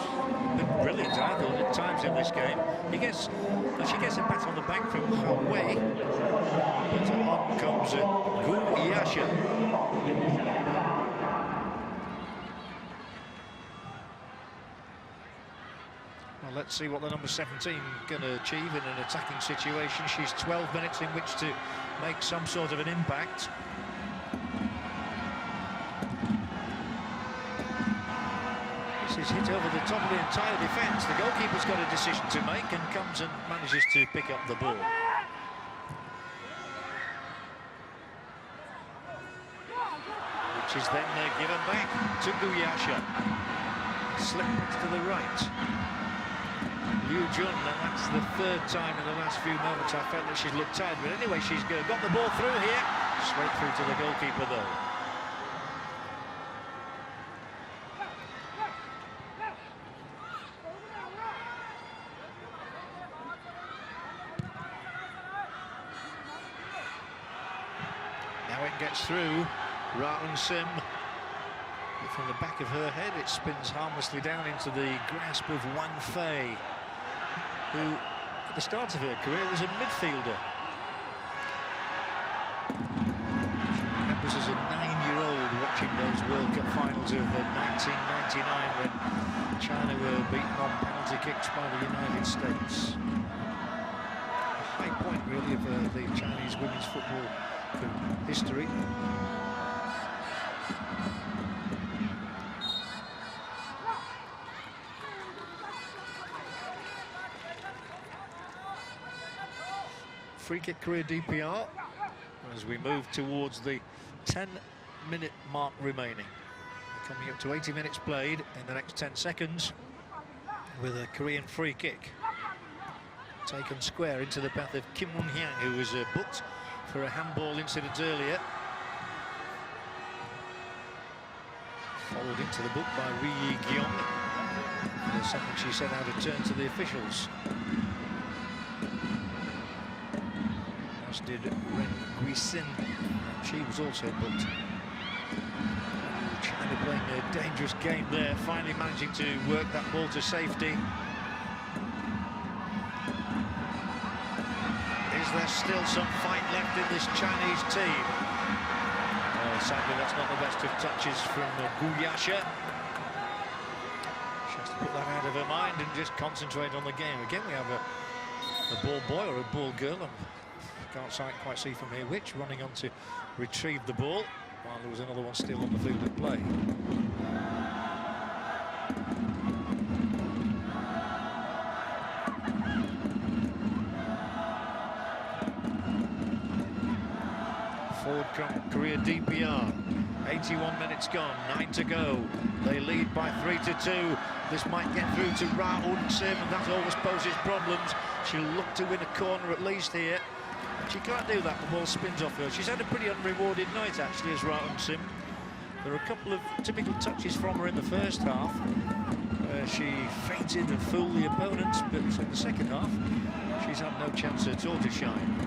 been brilliant, I thought, at times in this game. She gets a pat on the back from Hao Wei, but on comes Gu Yasha. Well, let's see what the number 17 going to achieve in an attacking situation. She's 12 minutes in which to make some sort of an impact. This is hit over the top of the entire defence. The goalkeeper's got a decision to make and comes and manages to pick up the ball. Which is then given back to Guyasha. Slip to the right. Liu Jun, and that's the third time in the last few moments I felt that she's looked tired. But anyway, she's got the ball through here. Straight through to the goalkeeper, though. Now it gets through. Ratun Sim. From the back of her head, it spins harmlessly down into the grasp of Wan Fei, who, at the start of her career, was a midfielder. She remembers as a 9-year-old watching those World Cup finals of 1999 when China were beaten on penalty kicks by the United States. A high point, really, of the Chinese women's football history. Free kick career DPR as we move towards the 10-minute mark remaining. Coming up to 80 minutes played in the next 10 seconds with a Korean free kick. Taken square into the path of Kim Won-hyang, who was booked for a handball incident earlier. Followed into the book by Ri Yi-gyong. There's something she said how to turn to the officials. As did Ren Gui-sin. She was also booked. China playing a dangerous game there, finally managing to work that ball to safety. Is there still some fight left in this Chinese team? Sadly, that's not the best of touches from Guyasha. She has to put that out of her mind and just concentrate on the game. Again, we have a ball boy or a ball girl. Can't quite see from here which, running on to retrieve the ball, while there was another one still on the field of play. Forward come Korea DPR. 81 minutes gone, 9 to go. They lead by 3-2. This might get through to Ratun Sim, and that always poses problems. She'll look to win a corner at least here. She can't do that, the ball spins off her. She's had a pretty unrewarded night, actually, as Ratun Sim. There are a couple of typical touches from her in the first half. She feinted and fooled the opponents, but in the second half, she's had no chance at all to shine.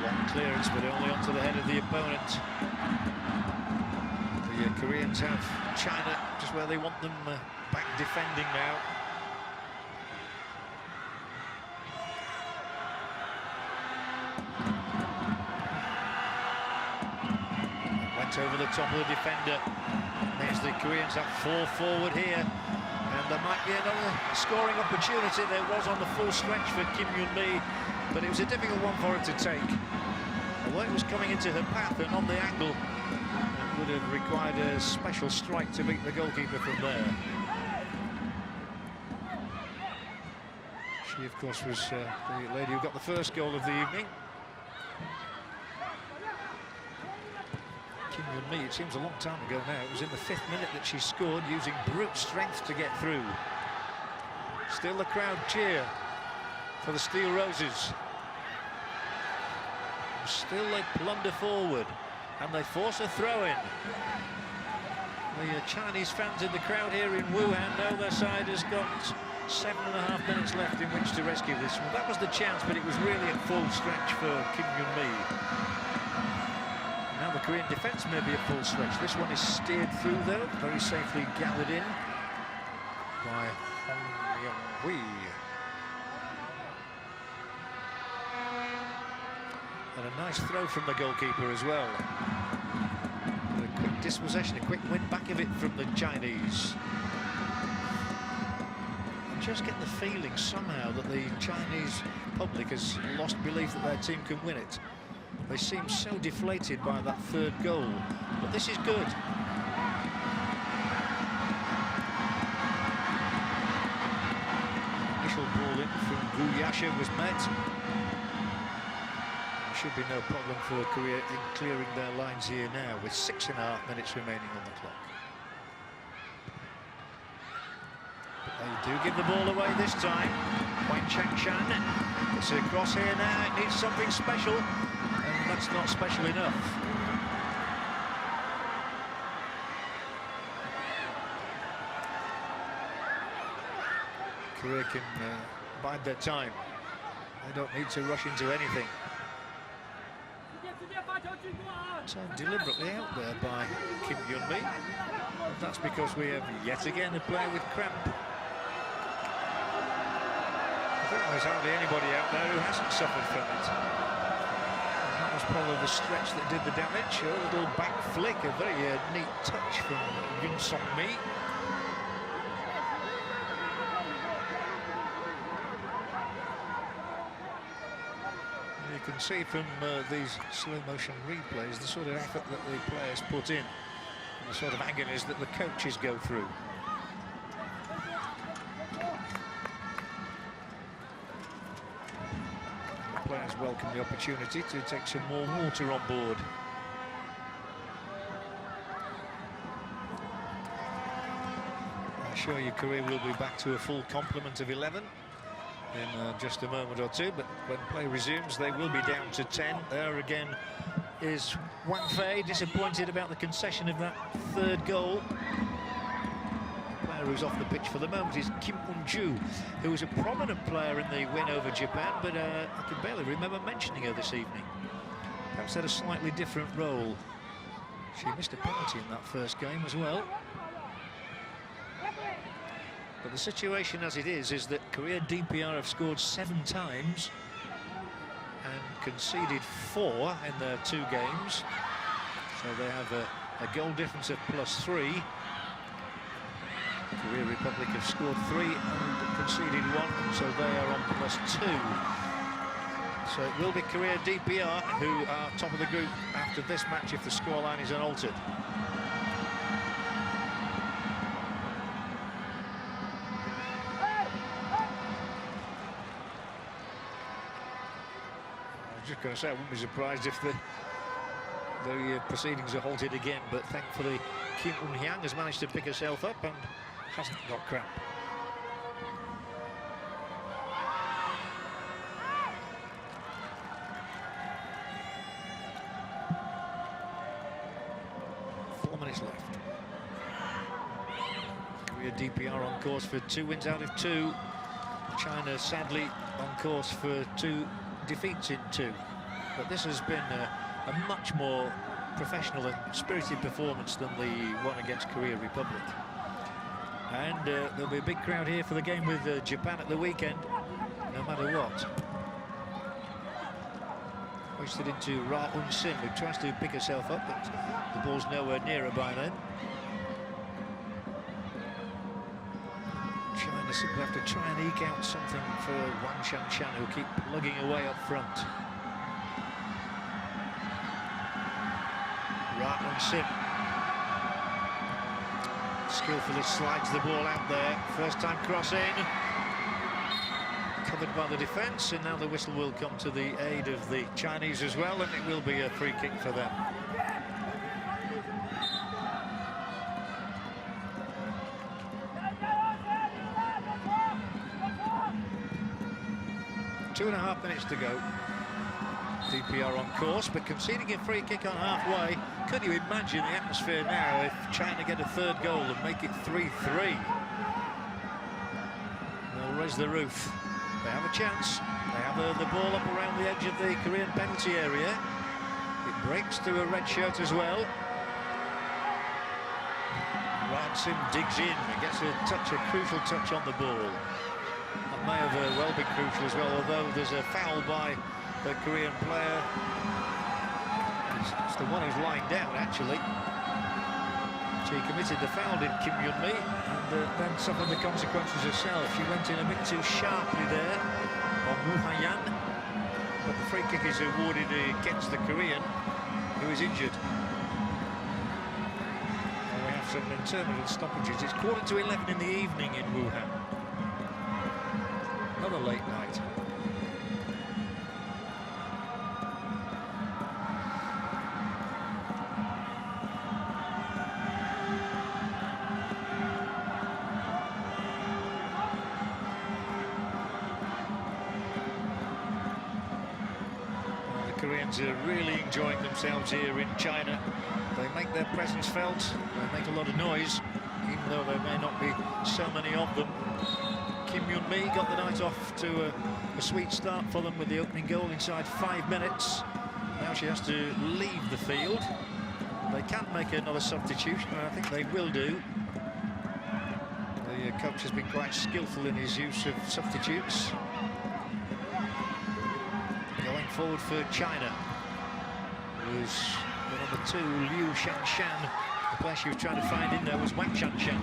Long clearance, but only onto the head of the opponent. The Koreans have China just where they want them, back defending now. Went over the top of the defender. There's the Koreans have 4 forward here, and there might be another scoring opportunity. There was on the full stretch for Kim Yun-mi, but it was a difficult one for her to take. Although it was coming into her path and on the angle, it would have required a special strike to beat the goalkeeper from there. She, of course, was the lady who got the first goal of the evening. Kim Yun-mi, it seems a long time ago now. It was in the 5th minute that she scored, using brute strength to get through. Still the crowd cheer for the Steel Roses. Still they plunder forward, and they force a throw-in. The Chinese fans in the crowd here in Wuhan know their side has got 7.5 minutes left in which to rescue this one. That was the chance, but it was really at full stretch for Kim Yun-mi. Now the Korean defence may be at full stretch. This one is steered through, though, very safely gathered in by Hong Young-hui. And a nice throw from the goalkeeper as well. A quick dispossession, a quick win back of it from the Chinese. I just get the feeling somehow that the Chinese public has lost belief that their team can win it. They seem so deflated by that third goal, but this is good. Initial ball in from Guyasha was met. Should be no problem for Korea in clearing their lines here now with 6.5 minutes remaining on the clock. But they do give the ball away this time. Wang Changshan. It's a cross here now. It needs something special, and that's not special enough. Korea can bide their time. They don't need to rush into anything. Turned deliberately out there by Kim Yun-mi. That's because we have yet again a player with cramp. I think there's hardly anybody out there who hasn't suffered from it. And that was probably the stretch that did the damage. A little back flick, a very neat touch from Yun Song-mi. You can see from these slow-motion replays the sort of effort that the players put in, and the sort of agonies that the coaches go through. The players welcome the opportunity to take some more water on board. I assure you Korea will be back to a full complement of 11 in just a moment or two, but when play resumes they will be down to 10. There again is Wang Fei, disappointed about the concession of that third goal. The player who's off the pitch for the moment is Kim Un-ju, who was a prominent player in the win over Japan, but I can barely remember mentioning her this evening. Perhaps had a slightly different role. She missed a penalty in that first game as well. But the situation as it is that Korea DPR have scored 7 times and conceded 4 in their 2 games. So they have a goal difference of +3. Korea Republic have scored 3 and conceded 1, so they are on +2. So it will be Korea DPR who are top of the group after this match if the scoreline is unaltered. Just going to say, I wouldn't be surprised if the proceedings are halted again, but thankfully Kim Un-hyang has managed to pick herself up and hasn't got cramp. Minutes left. Korea DPR on course for 2 wins out of 2. China sadly on course for 2 defeats in 2, but this has been a much more professional and spirited performance than the one against Korea Republic. And there'll be a big crowd here for the game with Japan at the weekend, no matter what. Hoisted into Ra Un-sim, who tries to pick herself up, but the ball's nowhere near her by then. China simply have to try and eke out something for Wang Changshan, who keep plugging away up front. Ra Un-sim skillfully slides the ball out there. First time cross in, covered by the defence, and now the whistle will come to the aid of the Chinese as well, and it will be a free kick for them. Two and a half minutes to go. DPR on course, but conceding a free kick on halfway. Could you imagine the atmosphere now if China get a third goal and make it 3-3? They'll raise the roof. They have a chance. They have the ball up around the edge of the Korean penalty area. It breaks through a red shirt as well. Ransom digs in and gets a crucial touch on the ball. That may have well been crucial as well, although there's a foul by the Korean player. It's the one who's lying down, actually. She committed the foul, did Kim Yun-mi, and then suffered the consequences herself. She went in a bit too sharply there on Woo Ha-yan, but the free kick is awarded against the Korean, who is injured. And we have some intermittent stoppages. It's 11:15 in the evening in Wuhan. Another late night. Koreans are really enjoying themselves here in China. They make their presence felt, they make a lot of noise, even though there may not be so many of them. Kim Yun-mi got the night off to a sweet start for them with the opening goal inside 5 minutes. Now she has to leave the field. They can make another substitution, and I think they will do. The coach has been quite skillful in his use of substitutes. Going forward for China was the number 2, Liu Shanshan. The player she was trying to find in there was Wang Shanshan.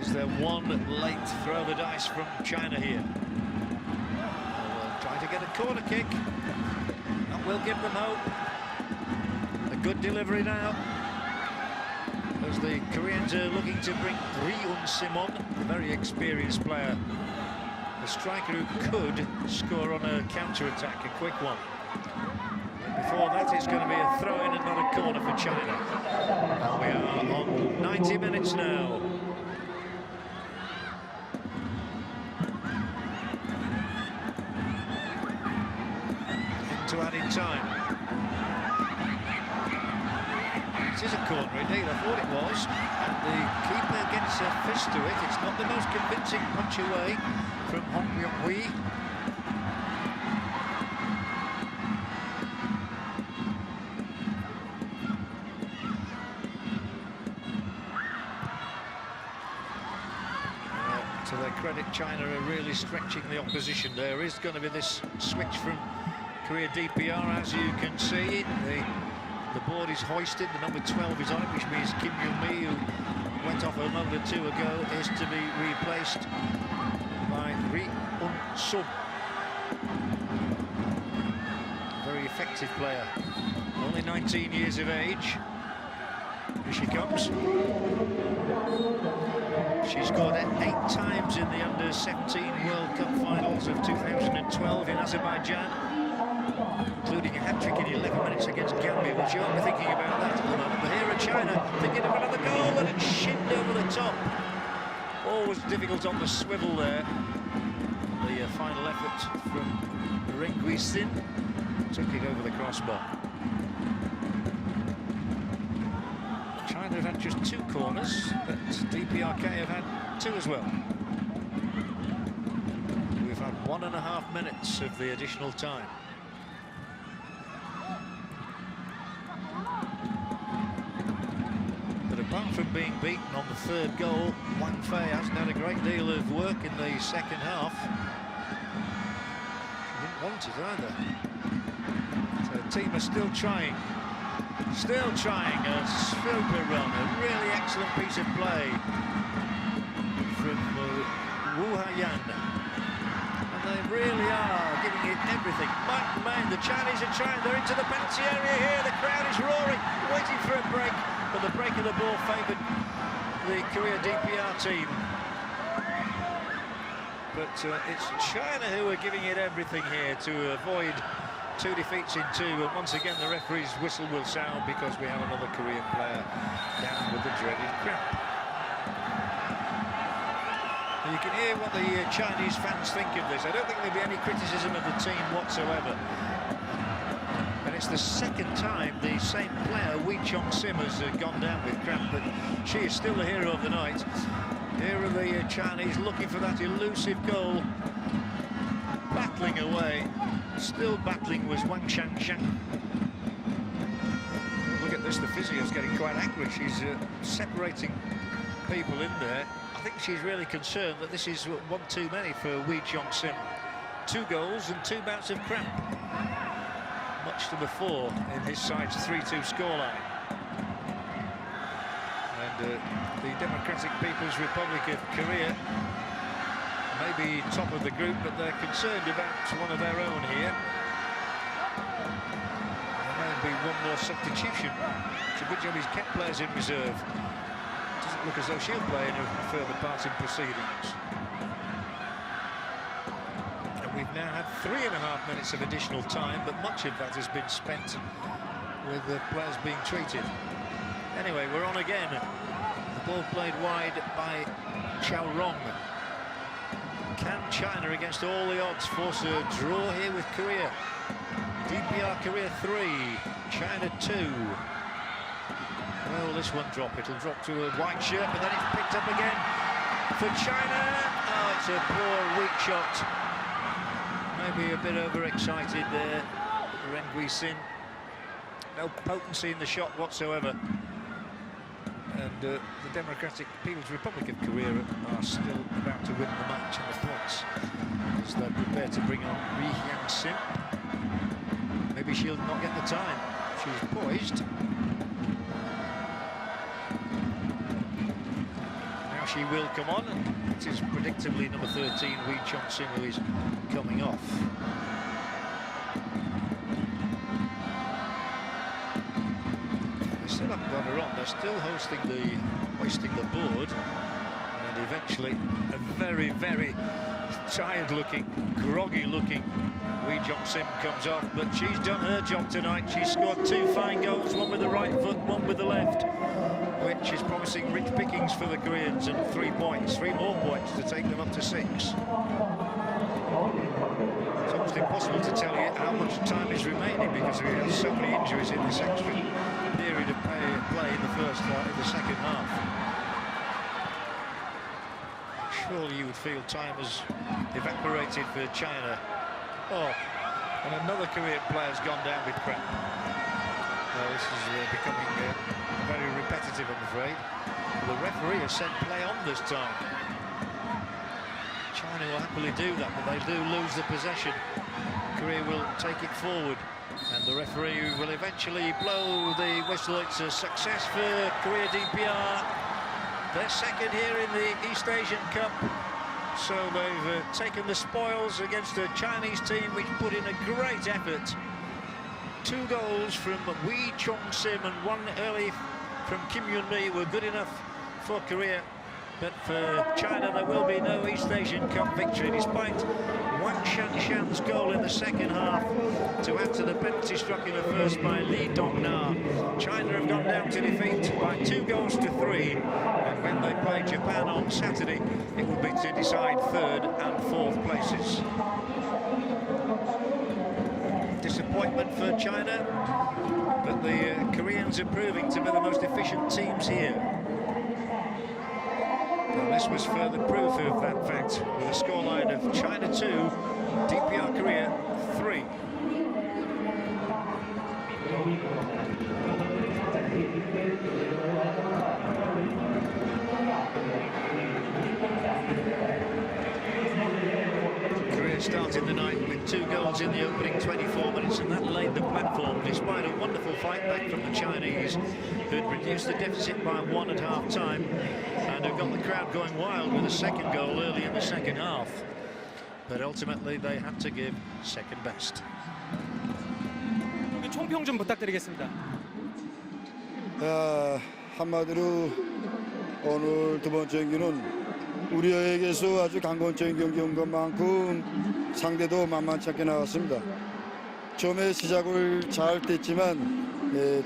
Is there one late throw the dice from China here? They'll try to get a corner kick. That will give them hope. A good delivery now, as the Koreans are looking to bring Ri-un Simon, a very experienced player, a striker who could score on a counter-attack, a quick one. But before that, it's going to be a throw-in and not a corner for China. And we are on 90 minutes now. Into added time. It is a corner indeed, I thought it was, and the keeper gets a fist to it. It's not the most convincing punch away from Hong Myung-hui. To their credit, China are really stretching the opposition. There is going to be this switch from Korea DPR, as you can see. The board is hoisted, the number 12 is on it, which means Kim Yun-mi, who went off a moment or two ago, is to be replaced by Ri-un Sub. Very effective player, only 19 years of age. Here she comes. She scored 8 times in the Under-17 World Cup finals of 2012 in Azerbaijan, including a hat-trick in 11 minutes against Gambia, but you won't be thinking about that at the moment. But here are China thinking of another goal, and it's shinned over the top. Always difficult on the swivel there. The final effort from Ren Gui-sin took it over the crossbar. China have had just 2 corners, but DPRK have had 2 as well. We've had 1.5 minutes of the additional time. Apart from being beaten on the 3rd goal, Wang Fei hasn't had a great deal of work in the second half. She didn't want it either. So the team are still trying. Still trying a super run, a really excellent piece of play from Woo Ha-yan. And they really are giving it everything. Man, the Chinese are trying, they're into the penalty area here, the crowd is roaring, waiting for a break. But the break of the ball favoured the Korea DPR team. But it's China who are giving it everything here to avoid 2 defeats in 2. And once again, the referee's whistle will sound because we have another Korean player down with the dreaded cramp. And you can hear what the Chinese fans think of this. I don't think there'll be any criticism of the team whatsoever. And it's the 2nd time the same player, Wee Chong-sim, has gone down with cramp, but she is still the hero of the night. Here are the Chinese looking for that elusive goal. Battling away. Still battling was Wang Shanshan. Look at this, the physio's getting quite angry. She's separating people in there. I think she's really concerned that this is 1 too many for Wee Chong-sim. 2 goals and 2 bouts of cramp. match number 4 in his side's 3-2 scoreline. And the Democratic People's Republic of Korea may be top of the group, but they're concerned about one of their own here. There may be one more substitution. It's a good job he's kept players in reserve. Doesn't look as though she'll play in a further part in proceedings. And we've now had 3.5 minutes of additional time, but much of that has been spent with the players being treated. Anyway, we're on again. The ball played wide by Chaorong. Can China, against all the odds, force a draw here with Korea? DPR Korea 3, China 2. Well, this won't drop. It'll drop to a white shirt, but then it's picked up again for China. Oh, it's a poor, weak shot. Maybe a bit overexcited there. Ren Gui-sin. No potency in the shot whatsoever. And the Democratic People's Republic of Korea are still about to win the match and the points as they're prepared to bring on Ri Hyang-sim. Maybe she'll not get the time. She's poised. Now she will come on. It is predictably number 13, Wi Chong-sim, who is coming off. They still haven't got her on. They're still hoisting the board. And eventually, a very, very tired-looking, groggy-looking Wi Chong-sim comes off, but she's done her job tonight. She's scored 2 fine goals, one with the right foot, one with the left, which is promising rich pickings for the Koreans, and 3 points, 3 more points to take them up to 6. It's almost impossible to tell you how much time is remaining because we have so many injuries in this extra period of play in the second half. Surely you would feel time has evaporated for China. Oh, and another Korean player's gone down with cramp. This is becoming very repetitive, I'm afraid. The referee has said play on this time. China will happily do that, but they do lose the possession. Korea will take it forward, and the referee will eventually blow the whistle. It's a success for Korea DPR. They're second here in the East Asian Cup. So they've taken the spoils against a Chinese team which put in a great effort. 2 goals from Wi Chong-sim and 1 early from Kim Yun-mi were good enough for Korea. But for China, there will be no East Asian Cup victory, despite Wang Shanshan's goal in the second half to add to the penalty struck in the first by Lee Dong-na. China have gone down to defeat by 2 goals to 3, and when they play Japan on Saturday, it will be to decide 3rd and 4th places. Disappointment for China, but the Koreans are proving to be the most efficient teams here. And this was further proof of that fact, with a scoreline of China 2, DPR Korea 3. Korea started the night with 2 goals in the opening 24 minutes, and that laid the platform despite a wonderful fight back from the Chinese, who'd reduced the deficit by 1 at half-time and have got the crowd going wild with a 2nd goal early in the second half. But ultimately they had to give second best. 총평 좀 부탁드리겠습니다. 한마디로 오늘 2번째 경기는 우리에게서 아주 강건적인 경기인 것만큼 상대도 만만치 않게 나왔습니다. 처음에 시작을 잘 됐지만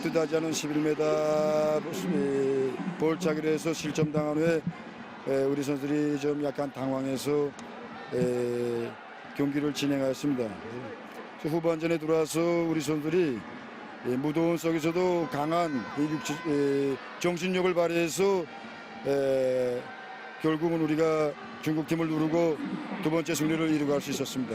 뜻하지 않은 11m 볼차기를 해서 실점당한 후에 우리 선수들이 좀 약간 당황해서 경기를 진행하였습니다. 후반전에 들어와서 우리 선수들이 무더운 속에서도 강한 정신력을 발휘해서 결국은 우리가 중국 팀을 누르고 2번째 승리를 이루고 갈 수 있었습니다.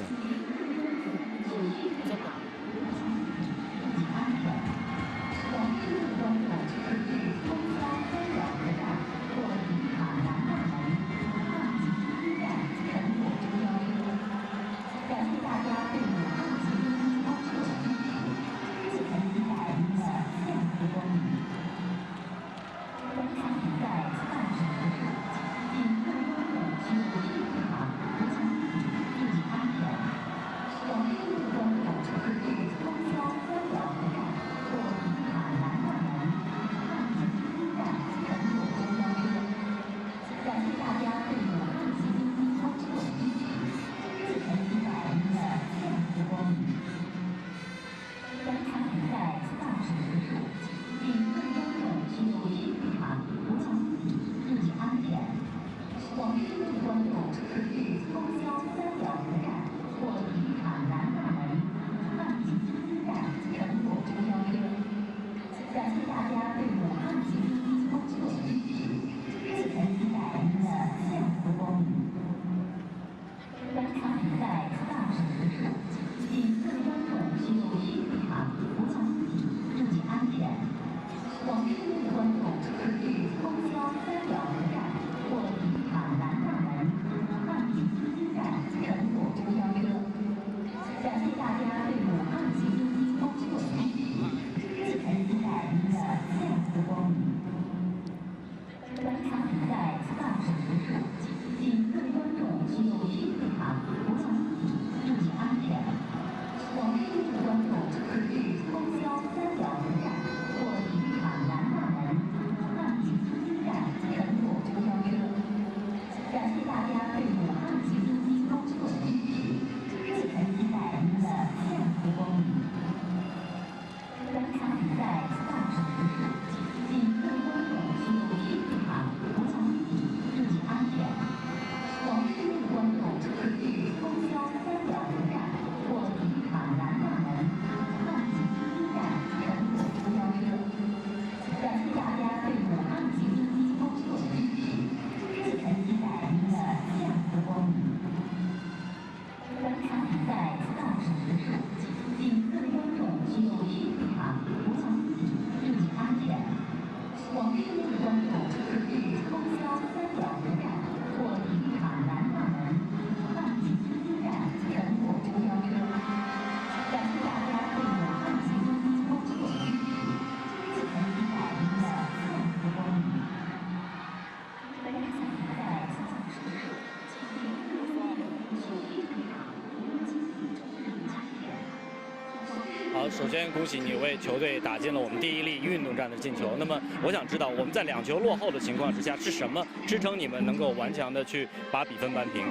好，首先恭喜你为球队打进了我们第一粒运动战的进球。那么我想知道，我们在2球落后的情况之下，是什么支撑你们能够顽强的去把比分扳平？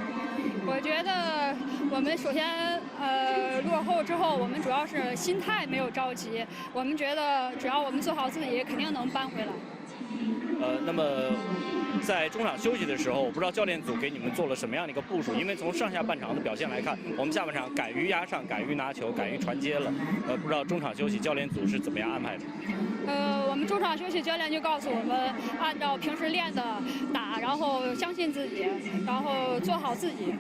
我觉得我们首先落后之后，我们主要是心态没有着急，我们觉得只要我们做好自己，肯定能扳回来。那么在中场休息的时候，我不知道教练组给你们做了什么样的一个部署，因为从上下半场的表现来看，我们下半场敢于压上，敢于拿球，敢于传接了。不知道中场休息教练组是怎么样安排的？我们中场休息教练就告诉我们，按照平时练的打，然后相信自己，然后做好自己。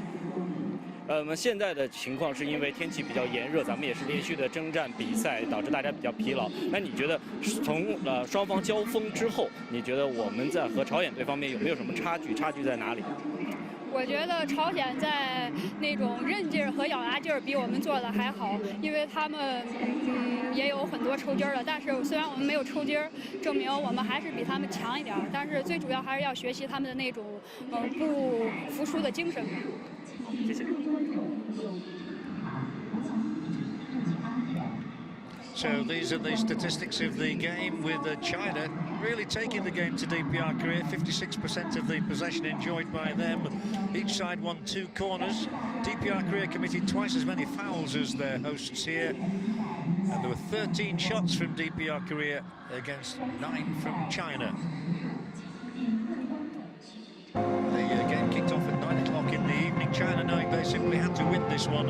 现在的情况是因为天气比较炎热，咱们也是连续的征战比赛，导致大家比较疲劳。那你觉得从双方交锋之后，你觉得我们在和朝鲜队方面有没有什么差距？差距在哪里？我觉得朝鲜在那种韧劲儿和咬牙劲儿比我们做的还好，因为他们也有很多抽筋儿的，但是虽然我们没有抽筋儿，证明我们还是比他们强一点儿。但是最主要还是要学习他们的那种不服输的精神。谢谢。So these are the statistics of the game, with China really taking the game to DPR Korea. 56% of the possession enjoyed by them. Each side won 2 corners. DPR Korea committed twice as many fouls as their hosts here. And there were 13 shots from DPR Korea against 9 from China. The game kicked off at 9 o'clock in the evening. China knowing they simply had to win this one.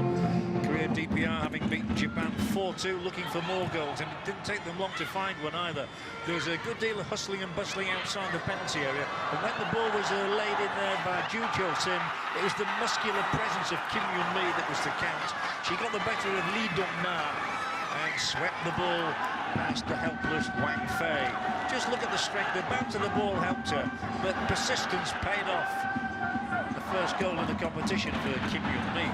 Korea DPR having beaten Japan 4-2, looking for more goals, and it didn't take them long to find one either. There was a good deal of hustling and bustling outside the penalty area, and when the ball was laid in there by Ju Cho-sim, it was the muscular presence of Kim Yun-mi that was the count. She got the better of Lee Dong-na and swept the ball past the helpless Wang Fei. Just look at the strength. The bounce of the ball helped her, but persistence paid off. The first goal in the competition for Kim Yun-mi.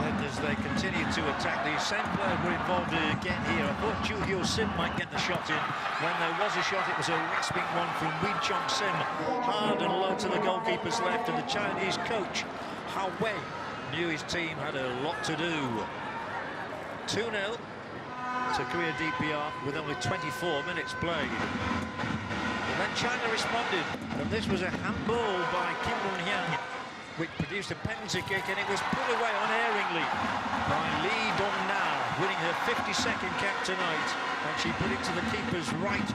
Then there's as they continue to attack. The same player were involved again here. I thought Ju Hyo Sim might get the shot in. When there was a shot, it was a rasping one from Wee Chong Sim, hard and low to the goalkeeper's left, and the Chinese coach, Hao Wei, knew his team had a lot to do. 2-0 to Korea DPR with only 24 minutes played. And then China responded, and this was a handball by Kim Moon-hyang, which produced a penalty kick, and it was put away unerringly by Lee Dong-na, winning her 52nd cap tonight, and she put it to the keeper's right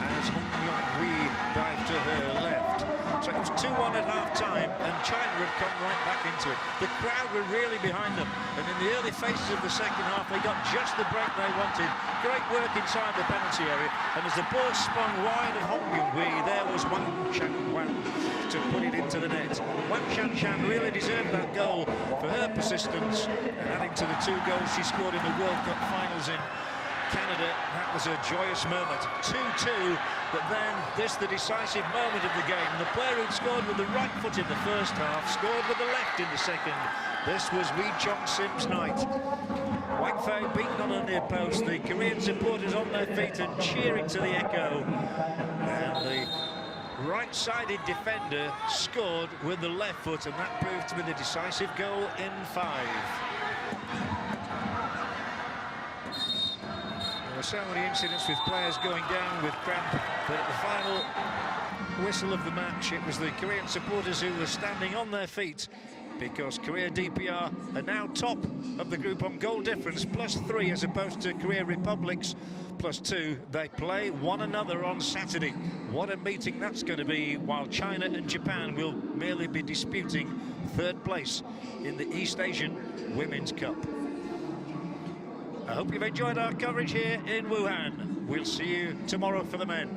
as Hong Yong-hui dived to her left. So it was 2-1 at half-time, and China had come right back into it. The crowd were really behind them, and in the early phases of the second half, they got just the break they wanted. Great work inside the penalty area, and as the ball spun wide of Hong Yong-hui, there was Wang Shan-wan to put it into the net. Wang Shan-shan really deserved that goal for her persistence, and adding to the 2 goals she scored in the World Cup finals in Canada. That was a joyous moment. 2-2, but then this, the decisive moment of the game. The player who'd scored with the right foot in the first half scored with the left in the second. This was Wee Chong Sim's night. Wang Fei beaten on a near post, the Korean supporters on their feet and cheering to the echo. And the right-sided defender scored with the left foot, and that proved to be the decisive goal in 5. There were so many incidents with players going down with cramp, but at the final whistle of the match, it was the Korean supporters who were standing on their feet, because Korea DPR are now top of the group on goal difference, +3, as opposed to Korea Republic's +2. They play one another on Saturday. What a meeting that's going to be, while China and Japan will merely be disputing 3rd place in the East Asian Women's Cup. I hope you've enjoyed our coverage here in Wuhan. We'll see you tomorrow for the men.